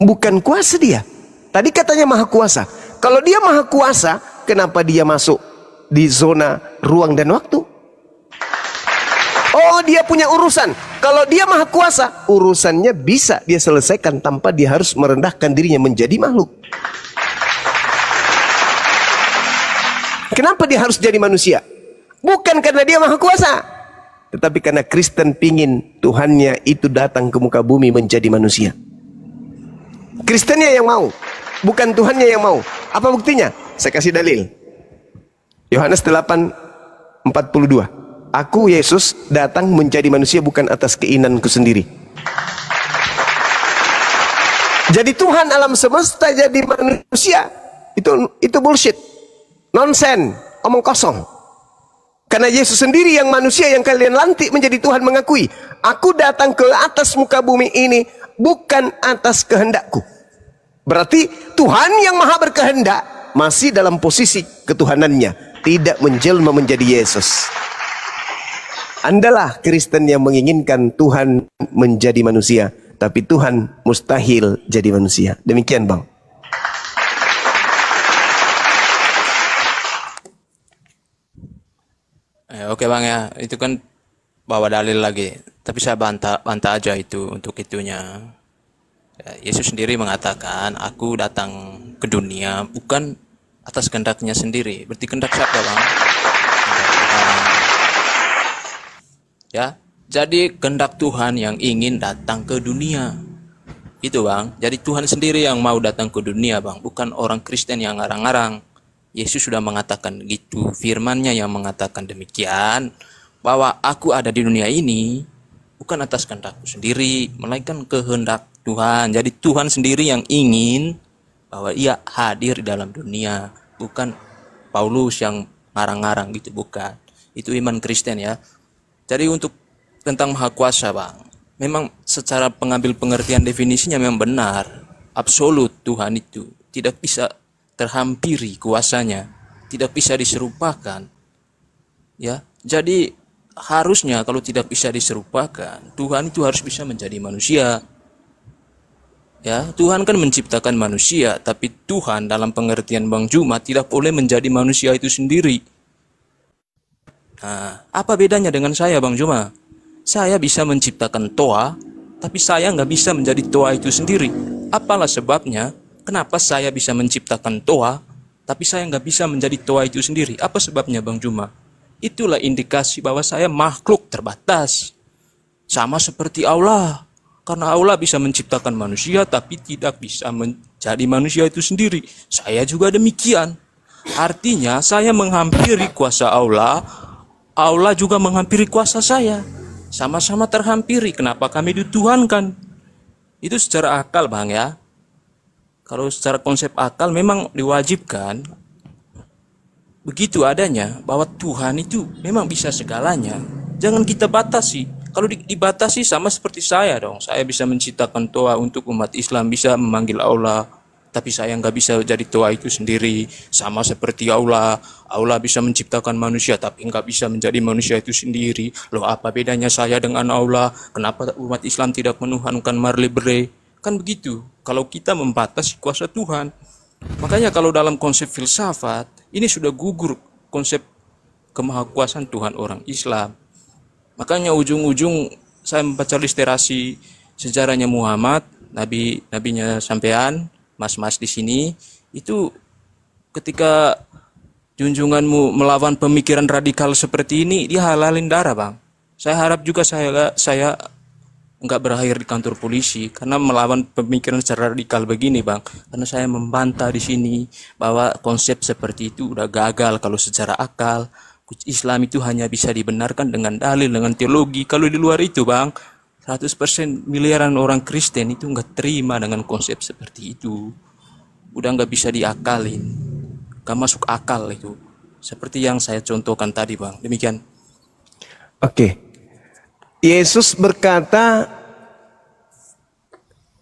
Bukan kuasa dia. Tadi katanya Maha Kuasa. Kalau dia Maha Kuasa, kenapa dia masuk di zona ruang dan waktu. Oh, dia punya urusan. Kalau dia maha kuasa, urusannya bisa dia selesaikan tanpa dia harus merendahkan dirinya menjadi makhluk. Kenapa dia harus jadi manusia? Bukan karena dia maha kuasa, tetapi karena Kristen pingin Tuhannya itu datang ke muka bumi menjadi manusia. Kristennya yang mau, bukan Tuhannya yang mau. Apa buktinya? Saya kasih dalil. Yohanes 8:42. Aku Yesus datang menjadi manusia bukan atas keinginanku sendiri. Jadi Tuhan alam semesta jadi manusia itu bullshit, nonsen, omong kosong. Karena Yesus sendiri yang manusia yang kalian lantik menjadi Tuhan mengakui, aku datang ke atas muka bumi ini bukan atas kehendakku. Berarti Tuhan yang maha berkehendak masih dalam posisi ketuhanannya, tidak menjelma menjadi Yesus. Andalah Kristen yang menginginkan Tuhan menjadi manusia, tapi Tuhan mustahil jadi manusia. Demikian, Bang. Oke Bang ya, itu kan bawa dalil lagi. Tapi saya bantah aja itu untuk itunya. Ya, Yesus sendiri mengatakan, aku datang ke dunia bukan atas kehendaknya sendiri. Berarti kehendak siapa Bang? Ya, jadi kehendak Tuhan yang ingin datang ke dunia. Itu Bang. Jadi Tuhan sendiri yang mau datang ke dunia Bang, bukan orang Kristen yang ngarang-ngarang. Yesus sudah mengatakan gitu, firman-Nya yang mengatakan demikian, bahwa aku ada di dunia ini bukan atas kehendakku sendiri, melainkan kehendak Tuhan. Jadi Tuhan sendiri yang ingin bahwa ia hadir di dalam dunia, bukan Paulus yang ngarang-ngarang gitu, bukan. Itu iman Kristen ya. Jadi untuk tentang maha kuasa Bang, memang secara pengambil pengertian definisinya memang benar, absolut. Tuhan itu tidak bisa terhampiri kuasanya, tidak bisa diserupakan. Ya, jadi harusnya kalau tidak bisa diserupakan, Tuhan itu harus bisa menjadi manusia. Ya, Tuhan kan menciptakan manusia, tapi Tuhan dalam pengertian Bang Juma tidak boleh menjadi manusia itu sendiri. Nah, apa bedanya dengan saya Bang Juma? Saya bisa menciptakan toa, tapi saya nggak bisa menjadi toa itu sendiri. Apalah sebabnya? Kenapa saya bisa menciptakan toa, tapi saya nggak bisa menjadi toa itu sendiri? Apa sebabnya Bang Juma? Itulah indikasi bahwa saya makhluk terbatas. Sama seperti Allah. Karena Allah bisa menciptakan manusia, tapi tidak bisa menjadi manusia itu sendiri. Saya juga demikian. Artinya saya menghampiri kuasa Allah, Allah juga menghampiri kuasa saya. Sama-sama terhampiri. Kenapa kami dituhankan? Itu secara akal Bang ya. Kalau secara konsep akal memang diwajibkan begitu adanya, bahwa Tuhan itu memang bisa segalanya. Jangan kita batasi. Kalau dibatasi sama seperti saya dong. Saya bisa menciptakan toa untuk umat Islam, bisa memanggil Allah, tapi saya nggak bisa jadi toa itu sendiri. Sama seperti Allah. Allah bisa menciptakan manusia, tapi nggak bisa menjadi manusia itu sendiri. Loh, apa bedanya saya dengan Allah? Kenapa umat Islam tidak menuhankan Marlibre? Kan begitu. Kalau kita membatasi kuasa Tuhan. Makanya kalau dalam konsep filsafat, ini sudah gugur konsep kemahakuasaan Tuhan orang Islam. Makanya ujung-ujung saya membaca literasi sejarahnya Muhammad, nabinya sampean, mas-mas di sini, itu ketika junjunganmu melawan pemikiran radikal seperti ini, dia halalin darah Bang. Saya harap juga saya nggak berakhir di kantor polisi karena melawan pemikiran secara radikal begini Bang. Karena saya membantah di sini bahwa konsep seperti itu udah gagal kalau secara akal. Islam itu hanya bisa dibenarkan dengan dalil, dengan teologi. Kalau di luar itu Bang, 100% miliaran orang Kristen itu nggak terima dengan konsep seperti itu. Udah nggak bisa diakalin, nggak masuk akal itu. Seperti yang saya contohkan tadi Bang. Demikian. Oke. Yesus berkata,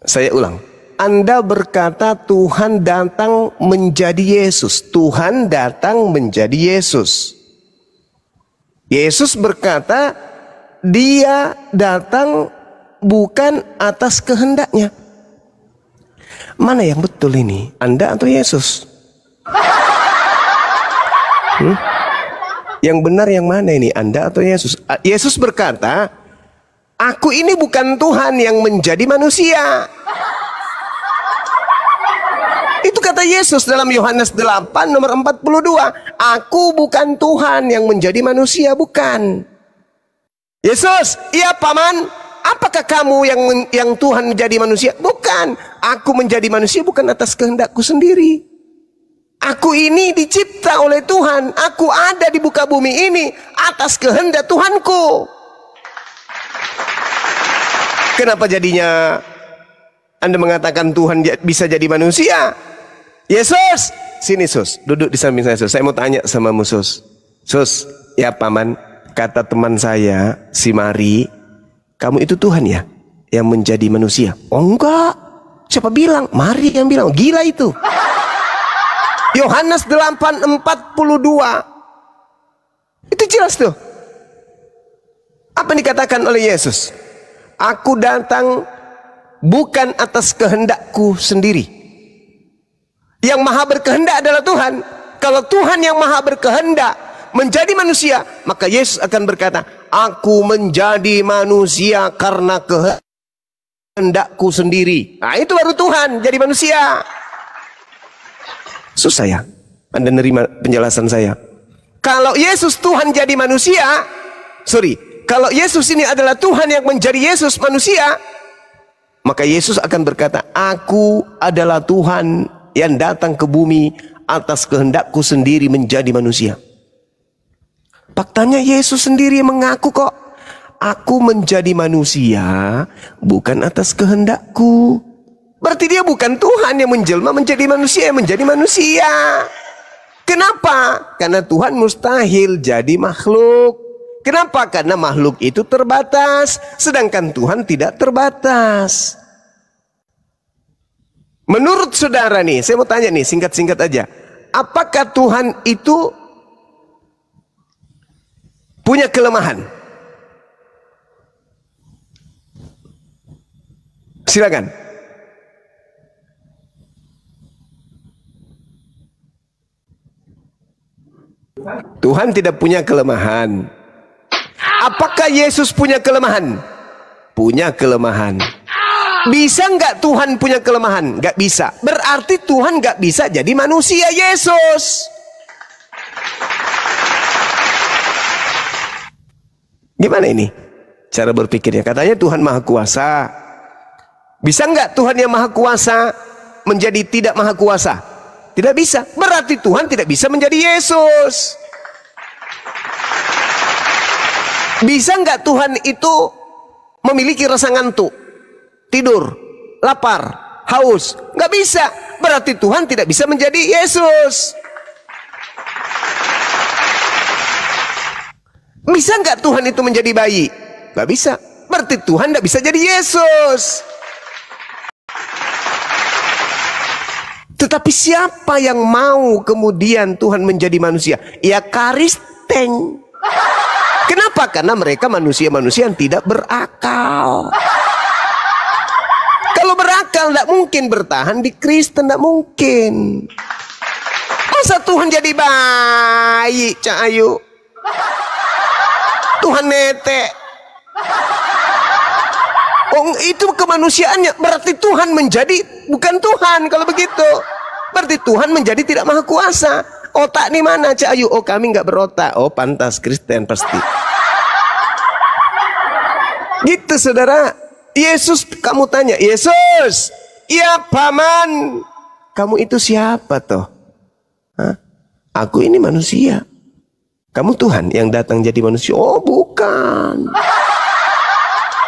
saya ulang, Anda berkata Tuhan datang menjadi Yesus. Tuhan datang menjadi Yesus. Yesus berkata, dia datang bukan atas kehendaknya. Mana yang betul ini? Anda atau Yesus? Yang benar yang mana ini, Anda atau Yesus? Yesus berkata, aku ini bukan Tuhan yang menjadi manusia. Itu kata Yesus dalam Yohanes 8 nomor 42. Aku bukan Tuhan yang menjadi manusia, bukan. Yesus, iya paman, apakah kamu yang Tuhan menjadi manusia? Bukan. Aku menjadi manusia bukan atas kehendakku sendiri. Aku ini dicipta oleh Tuhan. Aku ada di muka bumi ini atas kehendak Tuhanku. Kenapa jadinya Anda mengatakan Tuhan bisa jadi manusia? Yesus, sini Sus, duduk di samping saya Sus. Saya mau tanya sama Sus. Sus, ya paman, kata teman saya, si Mari, kamu itu Tuhan ya, yang menjadi manusia? Oh enggak, siapa bilang? Mari yang bilang, gila itu. Yohanes 8:42. Itu jelas tuh. Apa yang dikatakan oleh Yesus? Aku datang bukan atas kehendakku sendiri. Yang maha berkehendak adalah Tuhan. Kalau Tuhan yang maha berkehendak menjadi manusia, maka Yesus akan berkata, aku menjadi manusia karena kehendakku sendiri. Nah itu baru Tuhan jadi manusia. Susah ya, Anda nerima penjelasan saya? Kalau Yesus Tuhan jadi manusia, kalau Yesus ini adalah Tuhan yang menjadi Yesus manusia, maka Yesus akan berkata, aku adalah Tuhan yang datang ke bumi atas kehendakku sendiri menjadi manusia. Faktanya Yesus sendiri mengaku kok, aku menjadi manusia bukan atas kehendakku. Berarti dia bukan Tuhan yang menjelma menjadi manusia, yang menjadi manusia. Kenapa? Karena Tuhan mustahil jadi makhluk. Kenapa? Karena makhluk itu terbatas, sedangkan Tuhan tidak terbatas. Menurut saudara nih, saya mau tanya nih, singkat-singkat aja. Apakah Tuhan itu punya kelemahan? Silakan. Tuhan tidak punya kelemahan. Apakah Yesus punya kelemahan? Punya kelemahan. Bisa nggak Tuhan punya kelemahan? Nggak bisa. Berarti Tuhan nggak bisa jadi manusia Yesus. Gimana ini cara berpikirnya? Katanya Tuhan Maha Kuasa. Bisa nggak Tuhan yang Maha Kuasa menjadi tidak Maha Kuasa? Tidak bisa. Berarti Tuhan tidak bisa menjadi Yesus. Bisa nggak Tuhan itu memiliki rasa ngantuk, tidur, lapar, haus? Nggak bisa. Berarti Tuhan tidak bisa menjadi Yesus. Bisa nggak Tuhan itu menjadi bayi? Nggak bisa. Berarti Tuhan nggak bisa jadi Yesus. Tetapi siapa yang mau kemudian Tuhan menjadi manusia? Ya Kristen. Kenapa? Karena mereka manusia-manusia yang tidak berakal. Kalau berakal tidak mungkin bertahan di Kristen, tidak mungkin. Masa Tuhan jadi bayi, Cak Ayu? Tuhan netek. Oh, itu kemanusiaannya. Berarti Tuhan menjadi bukan Tuhan kalau begitu. Berarti Tuhan menjadi tidak maha kuasa. Otak nih mana, Cak Ayu? Oh, kami nggak berotak. Oh, pantas Kristen pasti. Gitu, saudara. Yesus, kamu tanya, Yesus, ya paman, kamu itu siapa toh? Hah? Aku ini manusia. Kamu Tuhan yang datang jadi manusia? Oh, bukan.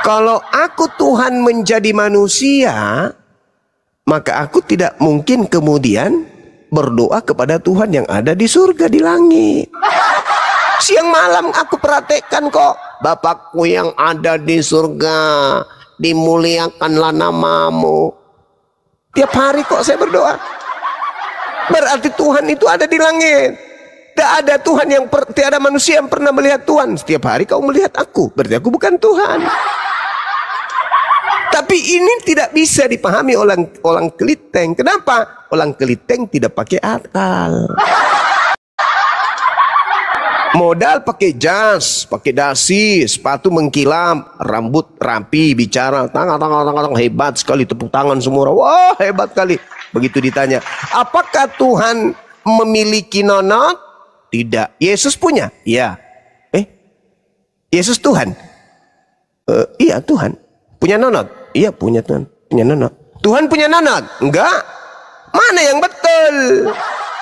Kalau aku Tuhan menjadi manusia, maka aku tidak mungkin kemudian berdoa kepada Tuhan yang ada di surga, di langit. Siang malam aku perhatikan kok, Bapakku yang ada di surga, dimuliakanlah namamu. Tiap hari kok saya berdoa. Berarti Tuhan itu ada di langit. Tidak ada Tuhan yang tidak ada manusia yang pernah melihat Tuhan. Setiap hari kau melihat aku, berarti aku bukan Tuhan. Tapi ini tidak bisa dipahami oleh orang keliteng. Kenapa? Orang keliteng tidak pakai akal. Modal pakai jas, pakai dasi, sepatu mengkilap, rambut rapi, bicara, tangan, hebat sekali, tepuk tangan semua orang. Wah, hebat kali. Begitu ditanya, apakah Tuhan memiliki nonot? Tidak. Yesus punya? Iya. Yesus Tuhan? Iya, Tuhan. Punya nonot? Iya, punya Tuhan. Punya nonot. Tuhan punya nonot? Enggak. Mana yang betul?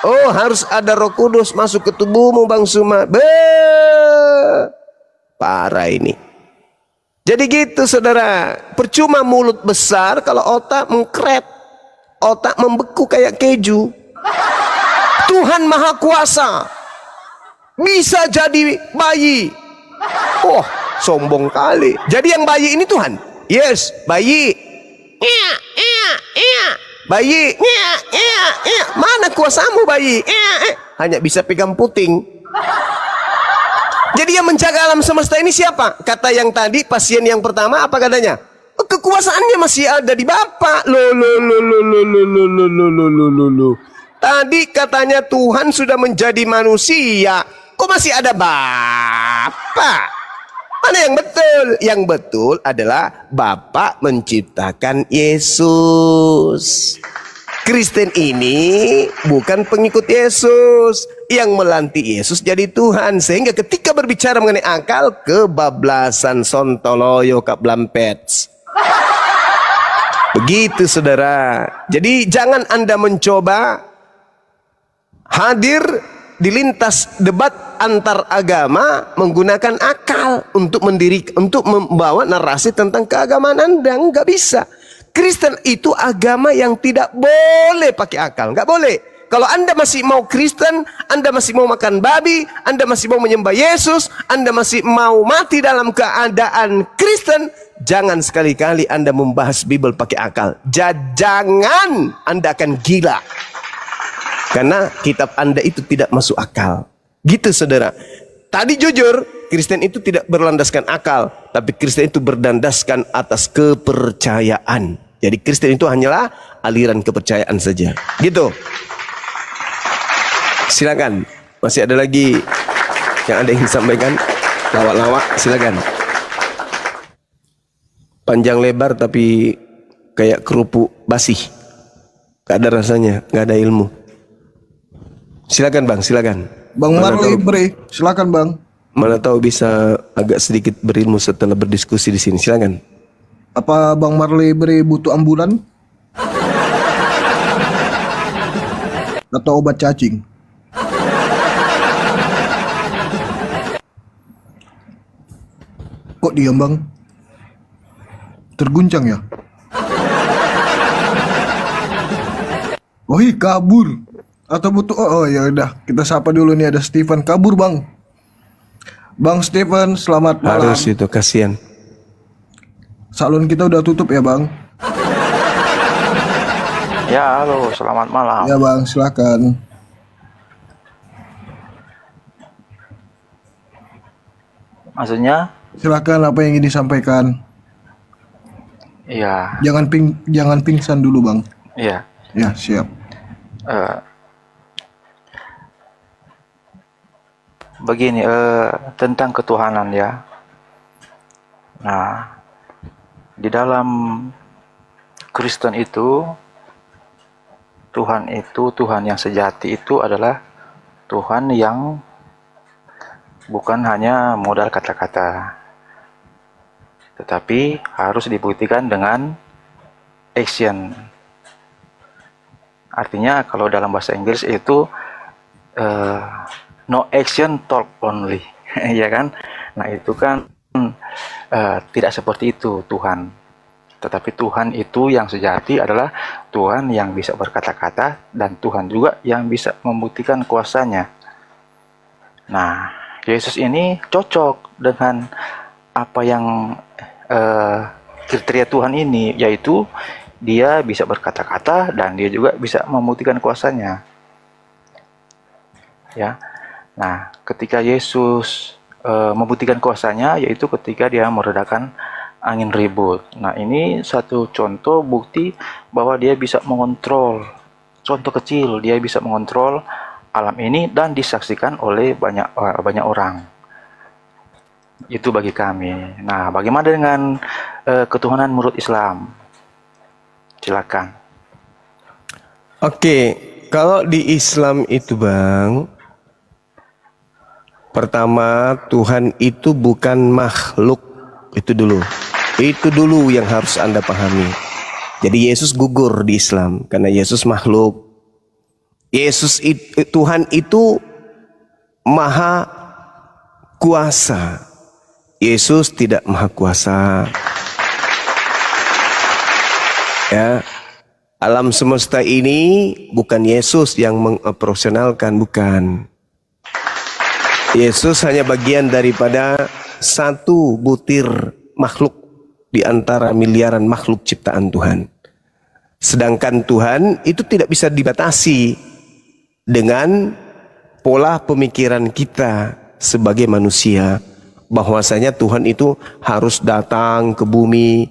Oh, harus ada Roh Kudus masuk ke tubuhmu, Bang Suma. Parah ini. Jadi gitu, saudara. Percuma mulut besar kalau otak mengkret. Otak membeku kayak keju. Tuhan Maha Kuasa. Bisa jadi bayi. Oh, sombong kali. Jadi yang bayi ini Tuhan? Yes, bayi. Bayi, mana kuasamu bayi? Hanya bisa pegang puting. Jadi yang menjaga alam semesta ini siapa? Kata yang tadi, pasien yang pertama, apa katanya? Kekuasaannya masih ada di Bapa. Tadi katanya Tuhan sudah menjadi manusia. Kok masih ada Bapa? Mana yang betul? Yang betul adalah Bapa menciptakan Yesus. Kristen ini bukan pengikut Yesus, yang melantik Yesus jadi Tuhan. Sehingga ketika berbicara mengenai akal, kebablasan, sontoloyo, kablampets. Begitu, saudara. Jadi jangan Anda mencoba hadir di lintas debat antar agama menggunakan akal untuk membawa narasi tentang keagamaan Anda. Nggak bisa. Kristen itu agama yang tidak boleh pakai akal. Nggak boleh. Kalau Anda masih mau Kristen, Anda masih mau makan babi, Anda masih mau menyembah Yesus, Anda masih mau mati dalam keadaan Kristen, jangan sekali-kali Anda membahas Bible pakai akal. Jangan, Anda akan gila. Karena kitab Anda itu tidak masuk akal. Gitu, saudara. Tadi jujur, Kristen itu tidak berlandaskan akal, tapi Kristen itu berdandaskan atas kepercayaan. Jadi Kristen itu hanyalah aliran kepercayaan saja. Gitu. Silakan. Masih ada lagi yang ada ingin sampaikan? Lawak-lawak, silakan. Panjang lebar tapi kayak kerupuk basih. Gak ada rasanya, gak ada ilmu. Silakan Bang, silakan. Bang Marley Bre, silakan Bang. Mana tahu bisa agak sedikit berilmu setelah berdiskusi di sini. Silakan. Apa Bang Marley Bre butuh ambulan? Atau obat cacing? Kok diam Bang? Terguncang ya? Oh iya, kabur. Atau butuh, oh ya udah, kita sapa dulu nih, ada Steven kabur Bang. Bang Steven, selamat malam. Harus itu, kasihan. Salon kita udah tutup ya Bang. Ya, halo, selamat malam. Ya Bang, silakan. Maksudnya? Silakan, apa yang ingin disampaikan? Iya. Jangan pingsan dulu Bang. Iya. Ya, siap. Begini, tentang ketuhanan ya. Nah, di dalam Kristen itu Tuhan yang sejati itu adalah Tuhan yang bukan hanya modal kata-kata, tetapi harus dibuktikan dengan action. Artinya kalau dalam bahasa Inggris itu no action talk only, ya kan? Nah itu kan tidak seperti itu Tuhan. Tetapi Tuhan itu yang sejati adalah Tuhan yang bisa berkata-kata dan Tuhan juga yang bisa membuktikan kuasanya. Nah, Yesus ini cocok dengan apa yang kriteria Tuhan ini, yaitu dia bisa berkata-kata dan dia juga bisa membuktikan kuasanya. Ya. Nah, ketika Yesus membuktikan kuasanya, yaitu ketika dia meredakan angin ribut. Nah, ini satu contoh bukti bahwa dia bisa mengontrol. Contoh kecil, dia bisa mengontrol alam ini dan disaksikan oleh banyak orang. Itu bagi kami. Nah, bagaimana dengan ketuhanan menurut Islam? Silakan. Oke, kalau di Islam itu Bang, pertama Tuhan itu bukan makhluk. Itu dulu yang harus Anda pahami. Jadi Yesus gugur di Islam karena Yesus makhluk. Tuhan itu maha kuasa. Yesus tidak maha kuasa. Ya, alam semesta ini bukan Yesus yang mengoperasionalkan, bukan. Yesus hanya bagian daripada satu butir makhluk di antara miliaran makhluk ciptaan Tuhan. Sedangkan Tuhan itu tidak bisa dibatasi dengan pola pemikiran kita sebagai manusia, bahwasanya Tuhan itu harus datang ke bumi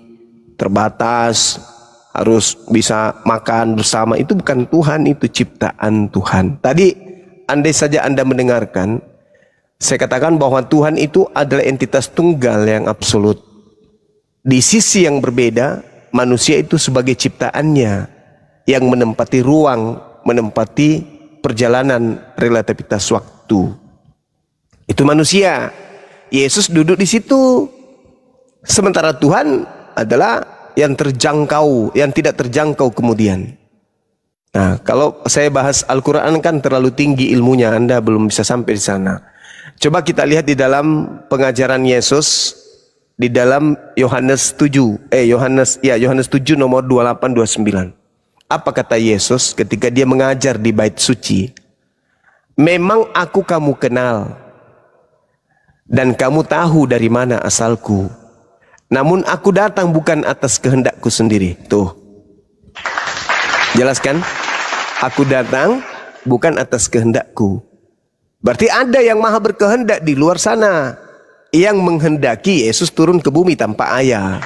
terbatas, harus bisa makan bersama. Itu bukan Tuhan, itu ciptaan Tuhan. Tadi andai saja Anda mendengarkan, saya katakan bahwa Tuhan itu adalah entitas tunggal yang absolut. Di sisi yang berbeda, manusia itu sebagai ciptaannya yang menempati ruang, menempati perjalanan relativitas waktu. Itu manusia. Yesus duduk di situ. Sementara Tuhan adalah yang terjangkau, yang tidak terjangkau kemudian. Nah, kalau saya bahas Al-Quran kan terlalu tinggi ilmunya, Anda belum bisa sampai di sana. Coba kita lihat di dalam pengajaran Yesus di dalam Yohanes 7 nomor 28-29. Apa kata Yesus ketika dia mengajar di bait suci? Memang aku kamu kenal dan kamu tahu dari mana asalku. Namun aku datang bukan atas kehendakku sendiri. Tuh. Jelaskan? Aku datang bukan atas kehendakku. Berarti ada yang maha berkehendak di luar sana, yang menghendaki Yesus turun ke bumi tanpa ayah.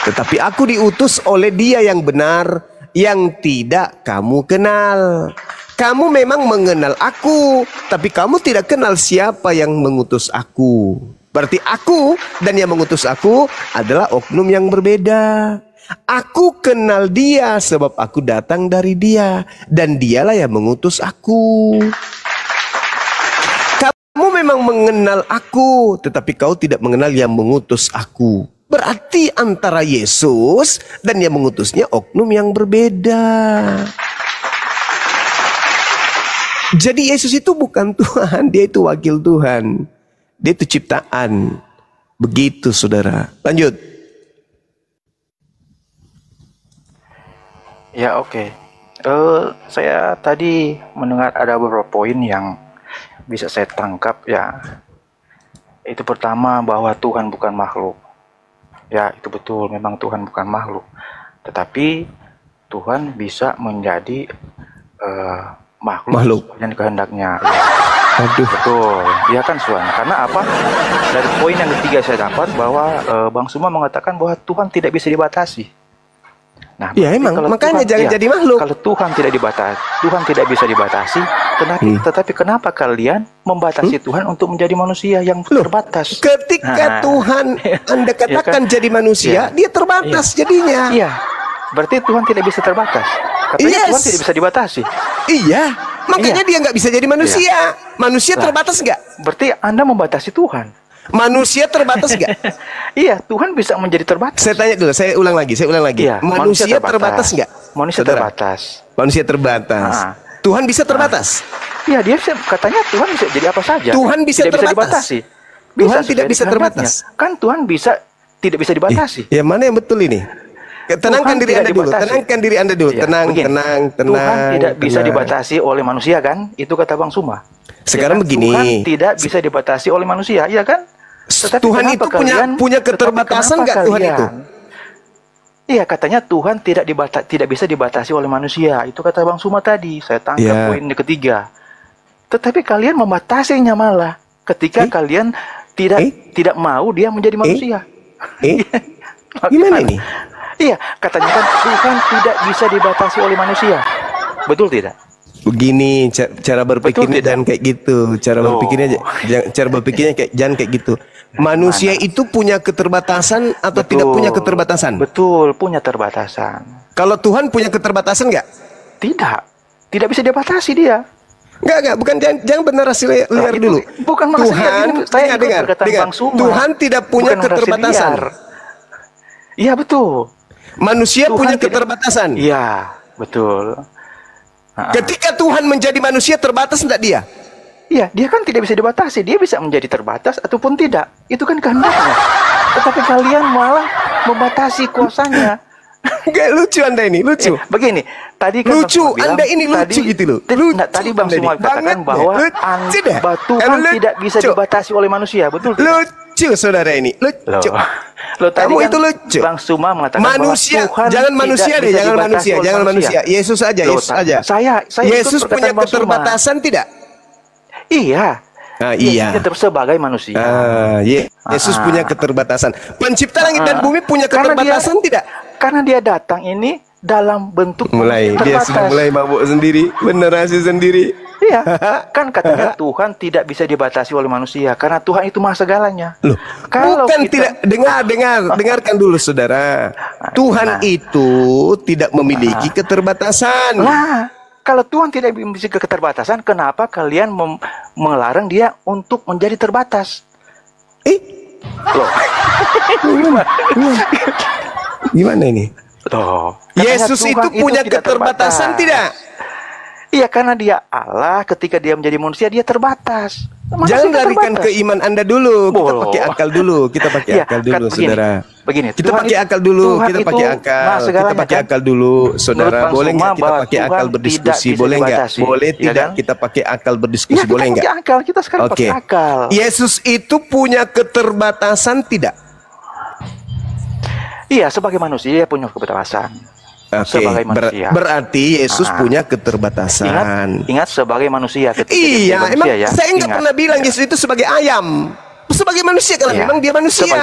Tetapi aku diutus oleh Dia yang benar, yang tidak kamu kenal. Kamu memang mengenal aku, tapi kamu tidak kenal siapa yang mengutus aku. Berarti aku dan yang mengutus aku adalah oknum yang berbeda. Aku kenal Dia sebab aku datang dari Dia, dan Dialah yang mengutus aku. Kamu memang mengenal aku, tetapi kau tidak mengenal yang mengutus aku. Berarti antara Yesus dan yang mengutusnya oknum yang berbeda. Jadi Yesus itu bukan Tuhan, Dia itu wakil Tuhan. Dia itu ciptaan. Begitu saudara. Lanjut. Ya, oke. Saya tadi mendengar ada beberapa poin yang bisa saya tangkap ya. Itu pertama bahwa Tuhan bukan makhluk. Ya, itu betul, memang Tuhan bukan makhluk. Tetapi Tuhan bisa menjadi makhluk dan kehendaknya. Ya. Aduh. Betul, ya kan Suan. Karena apa? Dari poin yang ketiga saya dapat bahwa Bang Suma mengatakan bahwa Tuhan tidak bisa dibatasi. Nah, ya emang, makanya Tuhan, jangan jadi makhluk. Kalau Tuhan tidak dibatasi, Tuhan tidak bisa dibatasi. Tetapi kenapa kalian membatasi Tuhan untuk menjadi manusia yang terbatas? Ketika Tuhan Anda katakan jadi manusia, dia terbatas jadinya. Iya, berarti Tuhan tidak bisa terbatas. Katanya Tuhan tidak bisa dibatasi. Iya, makanya dia nggak bisa jadi manusia. Manusia terbatas nggak? Berarti Anda membatasi Tuhan. Manusia terbatas nggak? Iya, Tuhan bisa menjadi terbatas. Saya tanya dulu, saya ulang lagi. Iya, manusia terbatas nggak? Manusia terbatas. Manusia terbatas. Tuhan bisa terbatas? Iya, dia katanya Tuhan bisa jadi apa saja. Tuhan bisa tidak terbatas. Bisa dibatasi. Tuhan tidak bisa terbatas. Kan Tuhan tidak bisa dibatasi. Ya mana yang betul ini? Tenangkan diri Anda dulu. Tenangkan diri Anda dulu. Tenang. Tuhan tidak bisa dibatasi oleh manusia kan? Itu kata Bang Suma. Sekarang begini. Tuhan tidak bisa dibatasi oleh manusia, iya kan? Tetapi Tuhan itu punya keterbatasan nggak Tuhan itu? Iya, katanya Tuhan tidak bisa dibatasi oleh manusia. Itu kata Bang Suma tadi. Saya tangkap poin ketiga. Tetapi kalian membatasinya malah ketika kalian tidak mau dia menjadi manusia. Gimana ini? Iya, katanya kan Tuhan tidak bisa dibatasi oleh manusia. Betul tidak? begini cara berpikirnya jangan kayak gitu. Cara berpikirnya jangan kayak gitu. Manusia itu punya keterbatasan atau tidak punya keterbatasan? Betul, punya keterbatasan. Kalau Tuhan punya keterbatasan nggak? Tidak bisa dibatasi dia. Enggak, bukan jangan bernarasi liar dulu. Bukan Tuhan, dengar. Tuhan tidak punya keterbatasan. Iya betul. Manusia punya keterbatasan. Iya, betul. Ketika Tuhan menjadi manusia terbatas enggak dia? Iya, dia kan tidak bisa dibatasi. Dia bisa menjadi terbatas ataupun tidak. Itu kan kehendaknya. Tetapi kalian malah membatasi kuasanya. Gak lucu Anda ini, lucu. Begini, tadi kan lucu, Anda ini lucu gitu loh. Tadi Bang Suma katakan bahwa Tuhan tidak bisa dibatasi oleh manusia, betul tidak? Lucu saudara ini, lucu. Kamu itu lucu. Bang Suma mengatakan manusia, bahwa Tuhan jangan manusia deh, jangan manusia. Yesus aja, Yesus aja. Yesus punya keterbatasan tidak? Iya. Iya. Sebagai manusia. Yesus punya keterbatasan. Pencipta langit dan bumi punya keterbatasan tidak? Karena dia datang ini dalam bentuk dia sudah mulai mabuk sendiri, benerasi sendiri. Iya. Kan katanya Tuhan tidak bisa dibatasi oleh manusia karena Tuhan itu maha segalanya. Loh, bukan tidak. Dengarkan dulu saudara. Tuhan itu tidak memiliki keterbatasan. Nah, kalau Tuhan tidak memiliki keterbatasan, kenapa kalian melarang dia untuk menjadi terbatas? Loh. Gimana ini? Yesus itu punya keterbatasan tidak? Iya, karena dia Allah, ketika dia menjadi manusia dia terbatas. Jangan larikan ke iman Anda dulu. Kita pakai akal dulu. Saudara. Begini, kita pakai akal dulu. Kita pakai akal dulu, saudara. Boleh nggak kita pakai akal berdiskusi? Boleh nggak? Boleh tidak kita pakai akal berdiskusi? Boleh nggak? Kita sekarang pakai akal. Yesus itu punya keterbatasan tidak? Iya, sebagai manusia dia punya keterbatasan. Sebagai manusia. Berarti Yesus punya keterbatasan. Ingat sebagai manusia. Iya, emang saya nggak pernah bilang Yesus itu sebagai ayam. Sebagai manusia, karena memang dia manusia.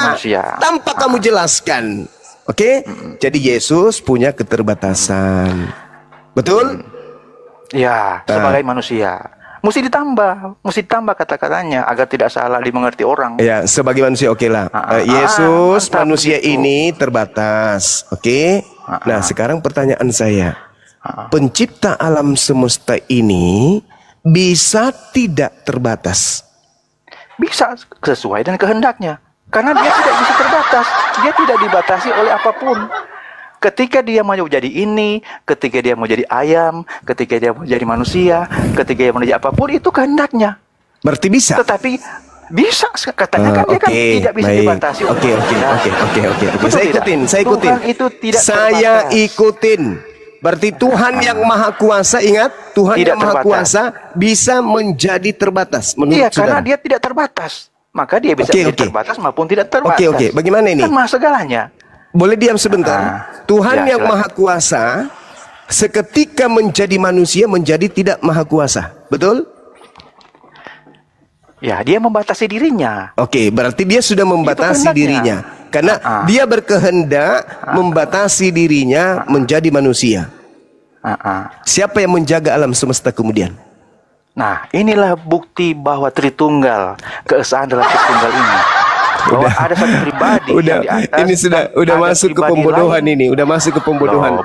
Tanpa kamu jelaskan. Oke? Jadi Yesus punya keterbatasan. Betul? Iya, sebagai manusia. Mesti ditambah kata-katanya agar tidak salah dimengerti orang. Ya, sebagai manusia oke lah. Yesus manusia ini terbatas. Oke? Nah, sekarang pertanyaan saya. Pencipta alam semesta ini bisa tidak terbatas? Bisa, sesuai dengan kehendaknya. Karena dia tidak bisa terbatas. Dia tidak dibatasi oleh apapun. Ketika dia mau jadi ini, ketika dia mau jadi ayam, ketika dia mau jadi manusia, ketika dia mau jadi apapun, itu kehendaknya. Berarti bisa. Tetapi bisa, katanya kan dia kan tidak bisa dibatasi. Oke. Saya ikutin. Saya ikutin. Berarti Tuhan yang Maha Kuasa, ingat, Tuhan yang Maha Kuasa bisa menjadi terbatas. Iya, karena dia tidak terbatas. Maka dia bisa menjadi terbatas maupun tidak terbatas. Oke. Bagaimana ini? Kan maha segalanya. Boleh diam sebentar. Tuhan yang Maha Kuasa seketika menjadi manusia menjadi tidak Maha Kuasa. Betul? Ya, dia membatasi dirinya. Oke, berarti dia sudah membatasi dirinya. Karena dia berkehendak membatasi dirinya menjadi manusia. Siapa yang menjaga alam semesta kemudian? Nah, inilah bukti bahwa Tritunggal, keesaan dalam Tritunggal ini. Bahwa ada satu pribadi yang di atas, ini udah masuk ke pembodohan lain. Udah masuk ke pembodohan.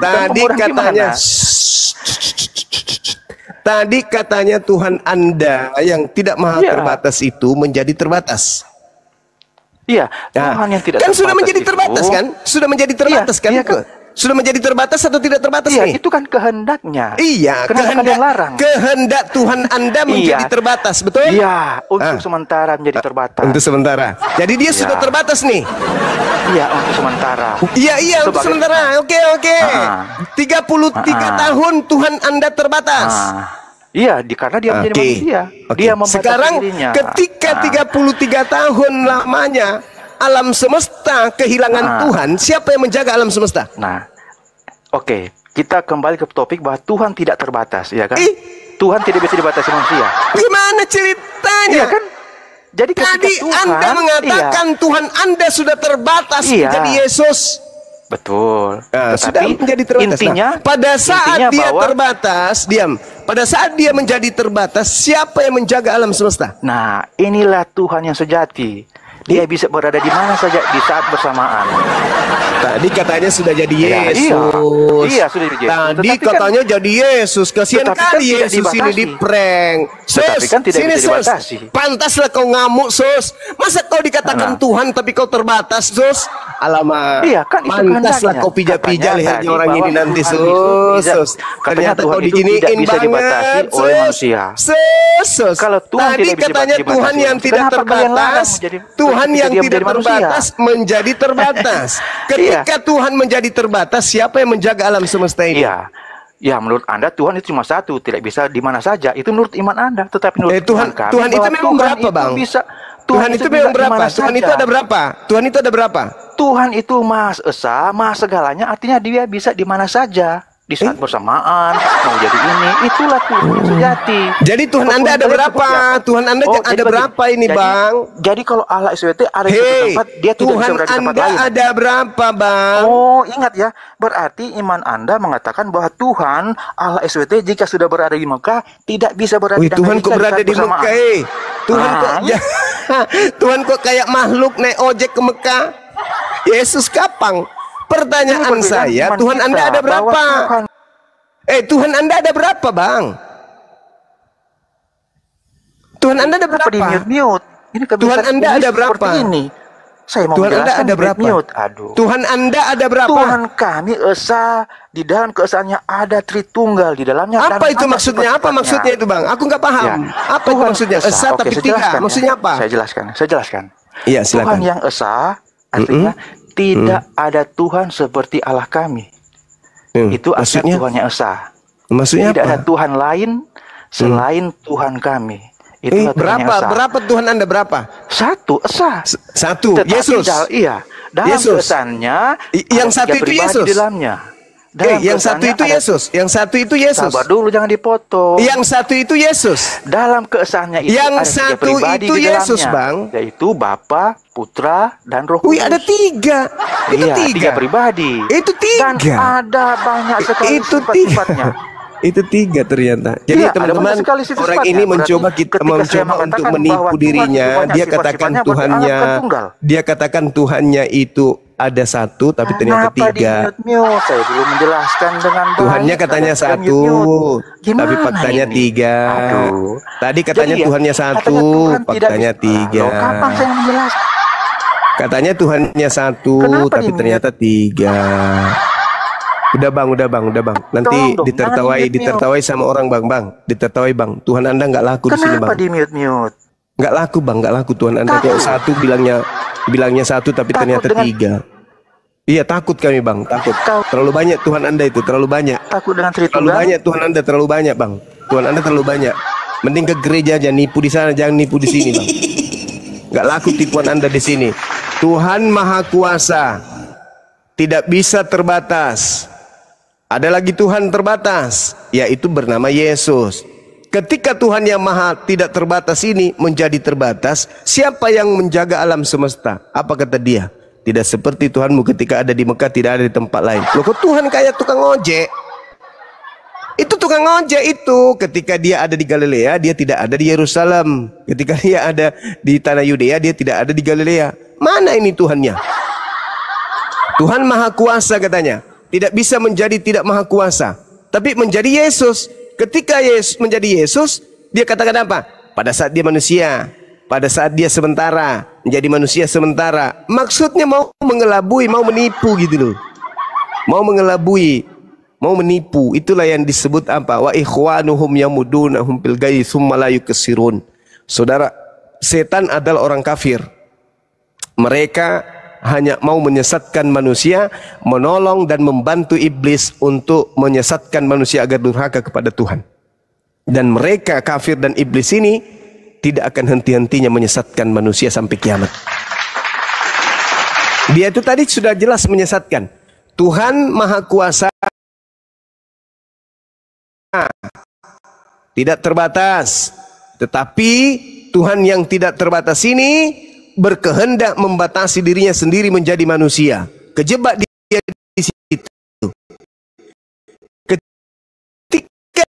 Tadi katanya Tuhan Anda yang tidak maha terbatas itu menjadi terbatas. Iya, Tuhan yang tidak kan sudah menjadi terbatas kan? Sudah menjadi terbatas kan? Sudah menjadi terbatas atau tidak terbatas nih? Itu kan kehendaknya. Iya, kehendak Tuhan Anda menjadi terbatas, betul? Iya, untuk sementara menjadi terbatas. Untuk sementara. Jadi dia sudah terbatas nih. Iya, untuk sementara. Iya, untuk sementara. Oke. 33 tahun Tuhan Anda terbatas. Iya, karena dia menjadi manusia. Dia membatasi dirinya. Sekarang ketika 33 tahun lamanya alam semesta kehilangan Tuhan, siapa yang menjaga alam semesta? Nah, kita kembali ke topik bahwa Tuhan tidak terbatas, ya kan? Tuhan tidak bisa dibatasi manusia. Gimana ceritanya? Iya kan? Jadi tadi Anda mengatakan Tuhan Anda sudah terbatas menjadi Yesus. Betul. Nah, sudah Tetapi menjadi terbatas. intinya, Nah, pada saat intinya dia bahwa, terbatas, diam. Pada saat dia menjadi terbatas, siapa yang menjaga alam semesta? nah, inilah Tuhan yang sejati. Dia bisa berada di mana saja di saat bersamaan. Tadi katanya sudah jadi Ya, Yesus. iya, sudah jadi Yesus. Tadi Tetapi katanya jadi Yesus. Kasihan tetapi kan kali tidak Yesus ini dibatasi. di prank. Tetapi kan tidak sini bisa dibatasi. Pantaslah kau ngamuk, Sus. Masa kau dikatakan Tuhan tapi kau terbatas, Sus? Alamak. Iya, kan itu pantaslah kehendaknya. kau pijak-pijak Katanya lihatnya tadi orang bahwa ini nanti, Tuhan Sus. itu tidak- Sus. katanya Ternyata Tuhan kau itu diginiin tidak bisa dibatasi banget, oleh Sus. manusia. Sus. Kalau Tuhan Tadi tidak bisa katanya dibatasi Tuhan yang tidak kenapa kalian larang terbatas, menjadi- Tuhan ketika yang dia tidak menjadi manusia? terbatas menjadi terbatas. Ketika Tuhan menjadi terbatas, siapa yang menjaga alam semesta ini? Iya. Ya, menurut Anda Tuhan itu cuma satu, tidak bisa di mana saja. Itu menurut iman Anda. Tetapi menurut Tuhan, kami, Tuhan itu bahwa memang berapa, itu Bang? Bisa, Tuhan itu memang bisa di berapa? mana Tuhan itu saja. ada berapa? Tuhan itu ada berapa? Tuhan itu Maha Esa, Maha segalanya, artinya dia bisa di mana saja. Di saat bersamaan, mau jadi ini, itulah Tuhan yang sejati. Jadi Tuhan Anda ada berapa? Tuhan Anda Oh, ada jadi berapa ini, jadi- Bang? Jadi kalau Allah SWT ada di satu Hei, tempat, dia tidak bisa Tuhan berada di tempat Anda lain. ada berapa, Bang? Oh, ingat ya. Berarti iman Anda mengatakan bahwa Tuhan Allah SWT jika sudah berada di Mekah tidak bisa berada Wih, di Tuhan kok Amerika berada saat di bersamaan. Mekah? Tuhan kok iya. Tuhan kok kayak makhluk naik ojek ke Mekah? Yesus kapang. Pertanyaan Ini perbedaan saya, iman Tuhan kita, Anda ada bahwa berapa? Tuhan- Tuhan Anda ada berapa, Bang? Tuhan Anda ada Kenapa di berapa? mute-mute? Ini kebiasaan Tuhan Anda Inggris ada berapa? seperti ini. Saya mau Tuhan Anda menjelaskan ada di berapa? mute. Aduh. Tuhan Anda ada berapa? Tuhan kami Esa, di dalam keesaannya ada Tritunggal di dalamnya. dan Apa itu ada maksudnya? Apa sifat-sifatnya. maksudnya itu, Bang? Aku nggak paham. Ya, Apa itu Tuhan maksudnya? Esa Oke, tapi saya tiga. jelaskan ya. Maksudnya apa? Saya jelaskan. Iya, silakan. Tuhan yang Esa artinya tidak ada Tuhan seperti Allah kami. Itu artinya maksudnya? Tuhan yang Esa. Maksudnya Tidak apa? ada Tuhan lain selain Tuhan kami. Itulah Tuhan yang berapa? Esa. Berapa Tuhan Anda berapa? Satu, Esa. Satu. Tetapi Yesus. Dalam Yesus. kesannya Yang ada satu tiga itu pribadi Yesus. di dalamnya. Dalam Yang satu kesannya itu ada- Yesus. Yang satu itu Yesus. Sabar dulu, jangan dipotong. Yang satu itu Yesus. Dalam kesannya itu Yang ada tiga satu pribadi itu di Yesus, dalamnya, Bang. yaitu Bapa, Putra, dan Roh Wih, Kudus. ada tiga. Itu Iya, tiga. tiga pribadi. Itu tiga. Dan ada banyak sekali Itu sifat-sifatnya. Itu tiga ternyata. Jadi Iya, ada teman-teman, banyak sekali sifat-sifatnya. orang ini Berarti mencoba kita ketika saya mencoba untuk mengatakan menipu bahwa Tuhan dirinya. itu banyak Dia katakan sifat-sifatnya, berarti Tuhannya, Allah bukan tunggal. dia katakan Tuhannya itu ada satu, tapi ternyata Kenapa tiga. di-mute-mute? Saya belum menjelaskan dengan baik. Tuhannya katanya Ada satu, mute-mute. Gimana tapi faktanya ini? tiga. Aduh. Tadi katanya Jadi ya, Tuhannya katanya satu, Tuhan tidak faktanya bisa- tiga. Loh, kapan saya menjelaskan? Katanya Tuhannya satu, Kenapa tapi di-mute? ternyata tiga. Udah bang. Nanti Tolong dong, ditertawai, jangan di-mute. ditertawai sama orang bang. Ditertawai bang. Tuhan Anda nggak laku di sini Kenapa bang. di mute-mute? Nggak laku bang, nggak laku Tuhan Anda. Takut. Kok satu bilangnya satu, tapi Takut ternyata dengan- tiga. Iya takut kami bang, takut. Terlalu banyak Tuhan Anda itu, terlalu banyak. Takut dengan Terlalu Tritunggal? banyak Tuhan Anda, terlalu banyak bang. Tuhan Anda terlalu banyak. Mending ke gereja aja, nipu di sana, jangan nipu di sini bang. Nggak laku tipuan Anda di sini. Tuhan Maha Kuasa, tidak bisa terbatas. Ada lagi Tuhan terbatas, yaitu bernama Yesus. Ketika Tuhan yang Maha tidak terbatas ini menjadi terbatas, siapa yang menjaga alam semesta? Apa kata dia? Tidak seperti Tuhanmu ketika ada di Mekah, tidak ada di tempat lain. Loh kok Tuhan kayak tukang ojek? Itu tukang ojek itu. Ketika dia ada di Galilea, dia tidak ada di Yerusalem. Ketika dia ada di tanah Yudea, dia tidak ada di Galilea. Mana ini Tuhannya? Tuhan Maha Kuasa katanya. Tidak bisa menjadi tidak Maha Kuasa, tapi menjadi Yesus. Ketika Yesus menjadi Yesus, dia katakan apa? Pada saat dia manusia, pada saat dia sementara menjadi manusia sementara. Maksudnya mau mengelabui, mau menipu gitu loh. Mau mengelabui, mau menipu. Itulah yang disebut apa? Wa ikhwanuhum yamudunahum fil ghayyi tsumma la yuksirun. Saudara, setan adalah orang kafir. Mereka hanya mau menyesatkan manusia, menolong dan membantu iblis untuk menyesatkan manusia agar durhaka kepada Tuhan. Dan mereka kafir dan iblis ini tidak akan henti-hentinya menyesatkan manusia sampai kiamat. Dia itu tadi sudah jelas menyesatkan. Tuhan Maha Kuasa tidak terbatas, tetapi Tuhan yang tidak terbatas ini berkehendak membatasi dirinya sendiri menjadi manusia. Kejebak dia situ. Ketika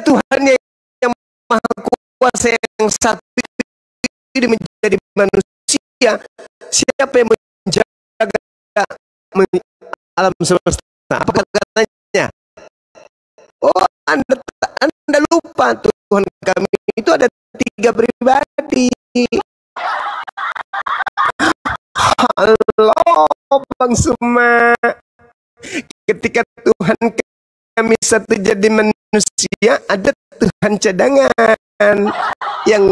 Tuhan yang Maha Kuasa yang satu ini menjadi manusia, siapa yang menjaga alam semesta? Apa katanya? Oh, Anda lupa Tuhan kami itu ada 3 pribadi. Halo Bang Suma, ketika Tuhan kami satu jadi manusia, ada Tuhan cadangan yang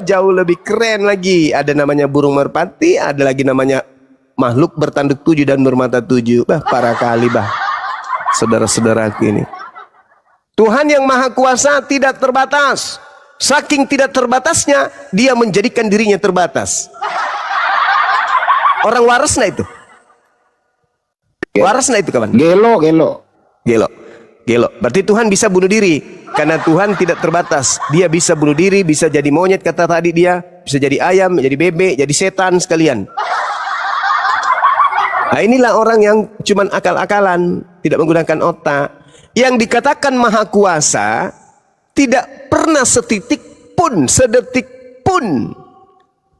jauh lebih keren lagi. Ada namanya burung merpati, ada lagi namanya makhluk bertanduk 7 dan bermata 7. Para kali saudara-saudaraku ini. Tuhan yang Maha Kuasa tidak terbatas. Saking tidak terbatasnya, dia menjadikan dirinya terbatas. Orang waras nah itu. Waras nah itu kawan. Gelo. Berarti Tuhan bisa bunuh diri. Karena Tuhan tidak terbatas. Dia bisa bunuh diri, bisa jadi monyet kata tadi dia. Bisa jadi ayam, jadi bebek, jadi setan sekalian. Nah, inilah orang yang cuman akal-akalan, tidak menggunakan otak. Yang dikatakan Maha Kuasa tidak pernah setitik pun, sedetik pun,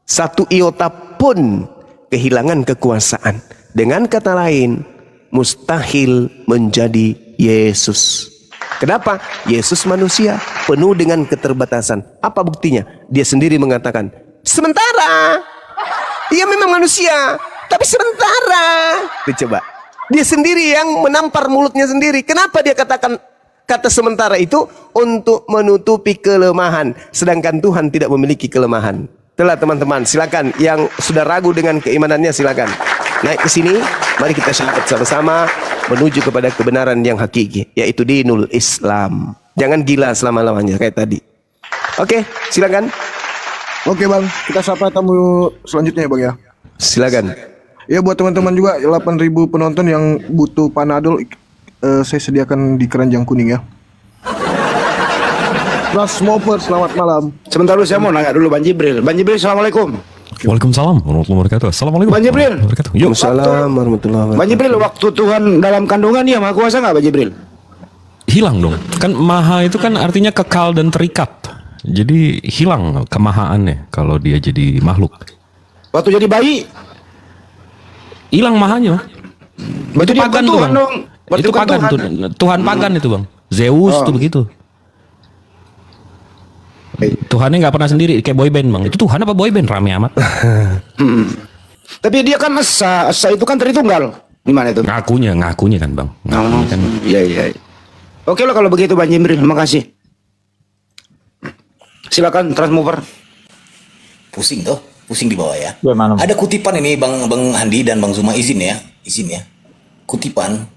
satu iota pun kehilangan kekuasaan. Dengan kata lain, mustahil menjadi Yesus. Kenapa? Yesus manusia penuh dengan keterbatasan. Apa buktinya? Dia sendiri mengatakan, sementara. Dia memang manusia, tapi sementara. Coba. Dia sendiri yang menampar mulutnya sendiri. Kenapa dia katakan kata sementara itu? Untuk menutupi kelemahan. Sedangkan Tuhan tidak memiliki kelemahan. Itulah teman-teman, silakan yang sudah ragu dengan keimanannya silakan naik ke sini. Mari kita syahadat sama-sama menuju kepada kebenaran yang hakiki, yaitu dinul Islam. Jangan gila selama-lamanya kayak tadi. Oke, silakan. Oke Bang, kita sapa tamu selanjutnya ya Bang ya. Silakan. Ya buat teman-teman juga 8.000 penonton yang butuh Panadol, saya sediakan di keranjang kuning ya. Rasmover, selamat malam. Sebentar dulu, saya mau nanya dulu Bang Jibril. Bang Jibril, assalamualaikum. Waalaikumsalam warahmatullahi wabarakatuh. Assalamualaikum. Bang Jibril. Waalaikumsalam warahmatullahi wabarakatuh. Bang Jibril, waktu Tuhan dalam kandungan dia Maha Kuasa nggak Bang Jibril? Hilang dong. Kan maha itu kan artinya kekal dan terikat. Jadi hilang kemahaannya kalau dia jadi makhluk. Waktu jadi bayi hilang mahanya. Berarti Itu pagan tuh Bang. Itu pagan tuh. Tuhan pagan itu Bang. Zeus tuh begitu. Tuhannya nggak pernah sendiri kayak boyband Bang. Itu Tuhan apa boyband? Rame amat. Tapi dia kan esa itu kan Tritunggal. Gimana itu? Ngakunya kan Bang. Ngakunya kan. Iya. Oke lah kalau begitu Bang Jibril, terima kasih. Silakan Transmover. Pusing di bawah ya. Ada kutipan ini Bang Handi dan Bang Zuma, izin ya. Kutipan.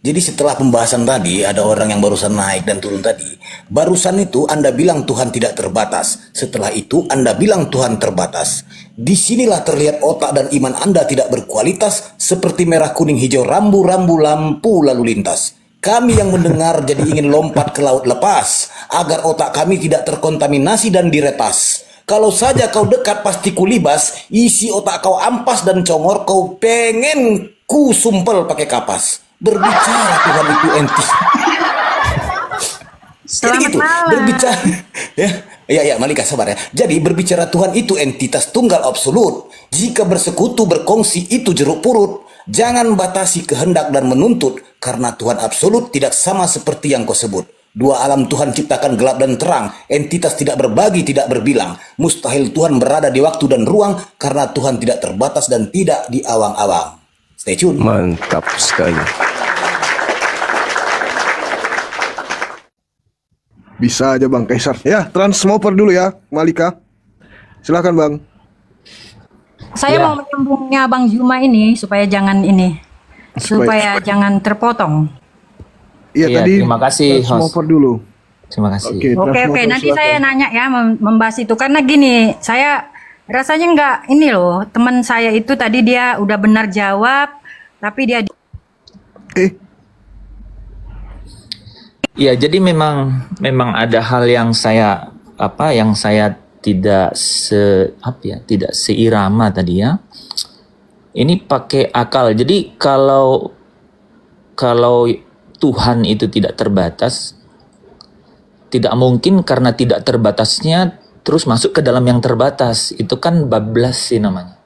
Jadi setelah pembahasan tadi, ada orang yang barusan naik dan turun tadi. Barusan itu Anda bilang Tuhan tidak terbatas. Setelah itu Anda bilang Tuhan terbatas. Disinilah terlihat otak dan iman Anda tidak berkualitas, seperti merah kuning hijau rambu-rambu lampu lalu lintas. Kami yang mendengar jadi ingin lompat ke laut lepas, agar otak kami tidak terkontaminasi dan diretas. Kalau saja kau dekat pasti kulibas, isi otak kau ampas dan congor, kau pengen ku sumpel pakai kapas. Berbicara Tuhan itu enti. Jadi gitu, berbicara ya Malika sabar ya. Jadi berbicara Tuhan itu entitas tunggal absolut. Jika bersekutu berkongsi itu jeruk purut. Jangan batasi kehendak dan menuntut, karena Tuhan absolut tidak sama seperti yang kau sebut. Dua alam Tuhan ciptakan gelap dan terang. Entitas tidak berbagi, tidak berbilang. Mustahil Tuhan berada di waktu dan ruang, karena Tuhan tidak terbatas dan tidak diawang-awang. Stay tune. Mantap sekali. Bisa aja Bang Kaisar. Ya, Transmover dulu ya, Malika. Silakan Bang. Saya mau menyambungnya Bang Zuma ini supaya jangan jangan terpotong. Iya, tadi terima kasih Transmover dulu. Terima kasih. Oke, nanti saya nanya ya membahas itu karena gini, saya rasanya nggak ini loh, teman saya itu tadi dia udah benar jawab, tapi dia Iya, jadi memang ada hal yang saya tidak tidak seirama tadi ya. Ini pakai akal. Jadi kalau Tuhan itu tidak terbatas, tidak mungkin karena tidak terbatasnya terus masuk ke dalam yang terbatas. Itu kan bablas sih namanya.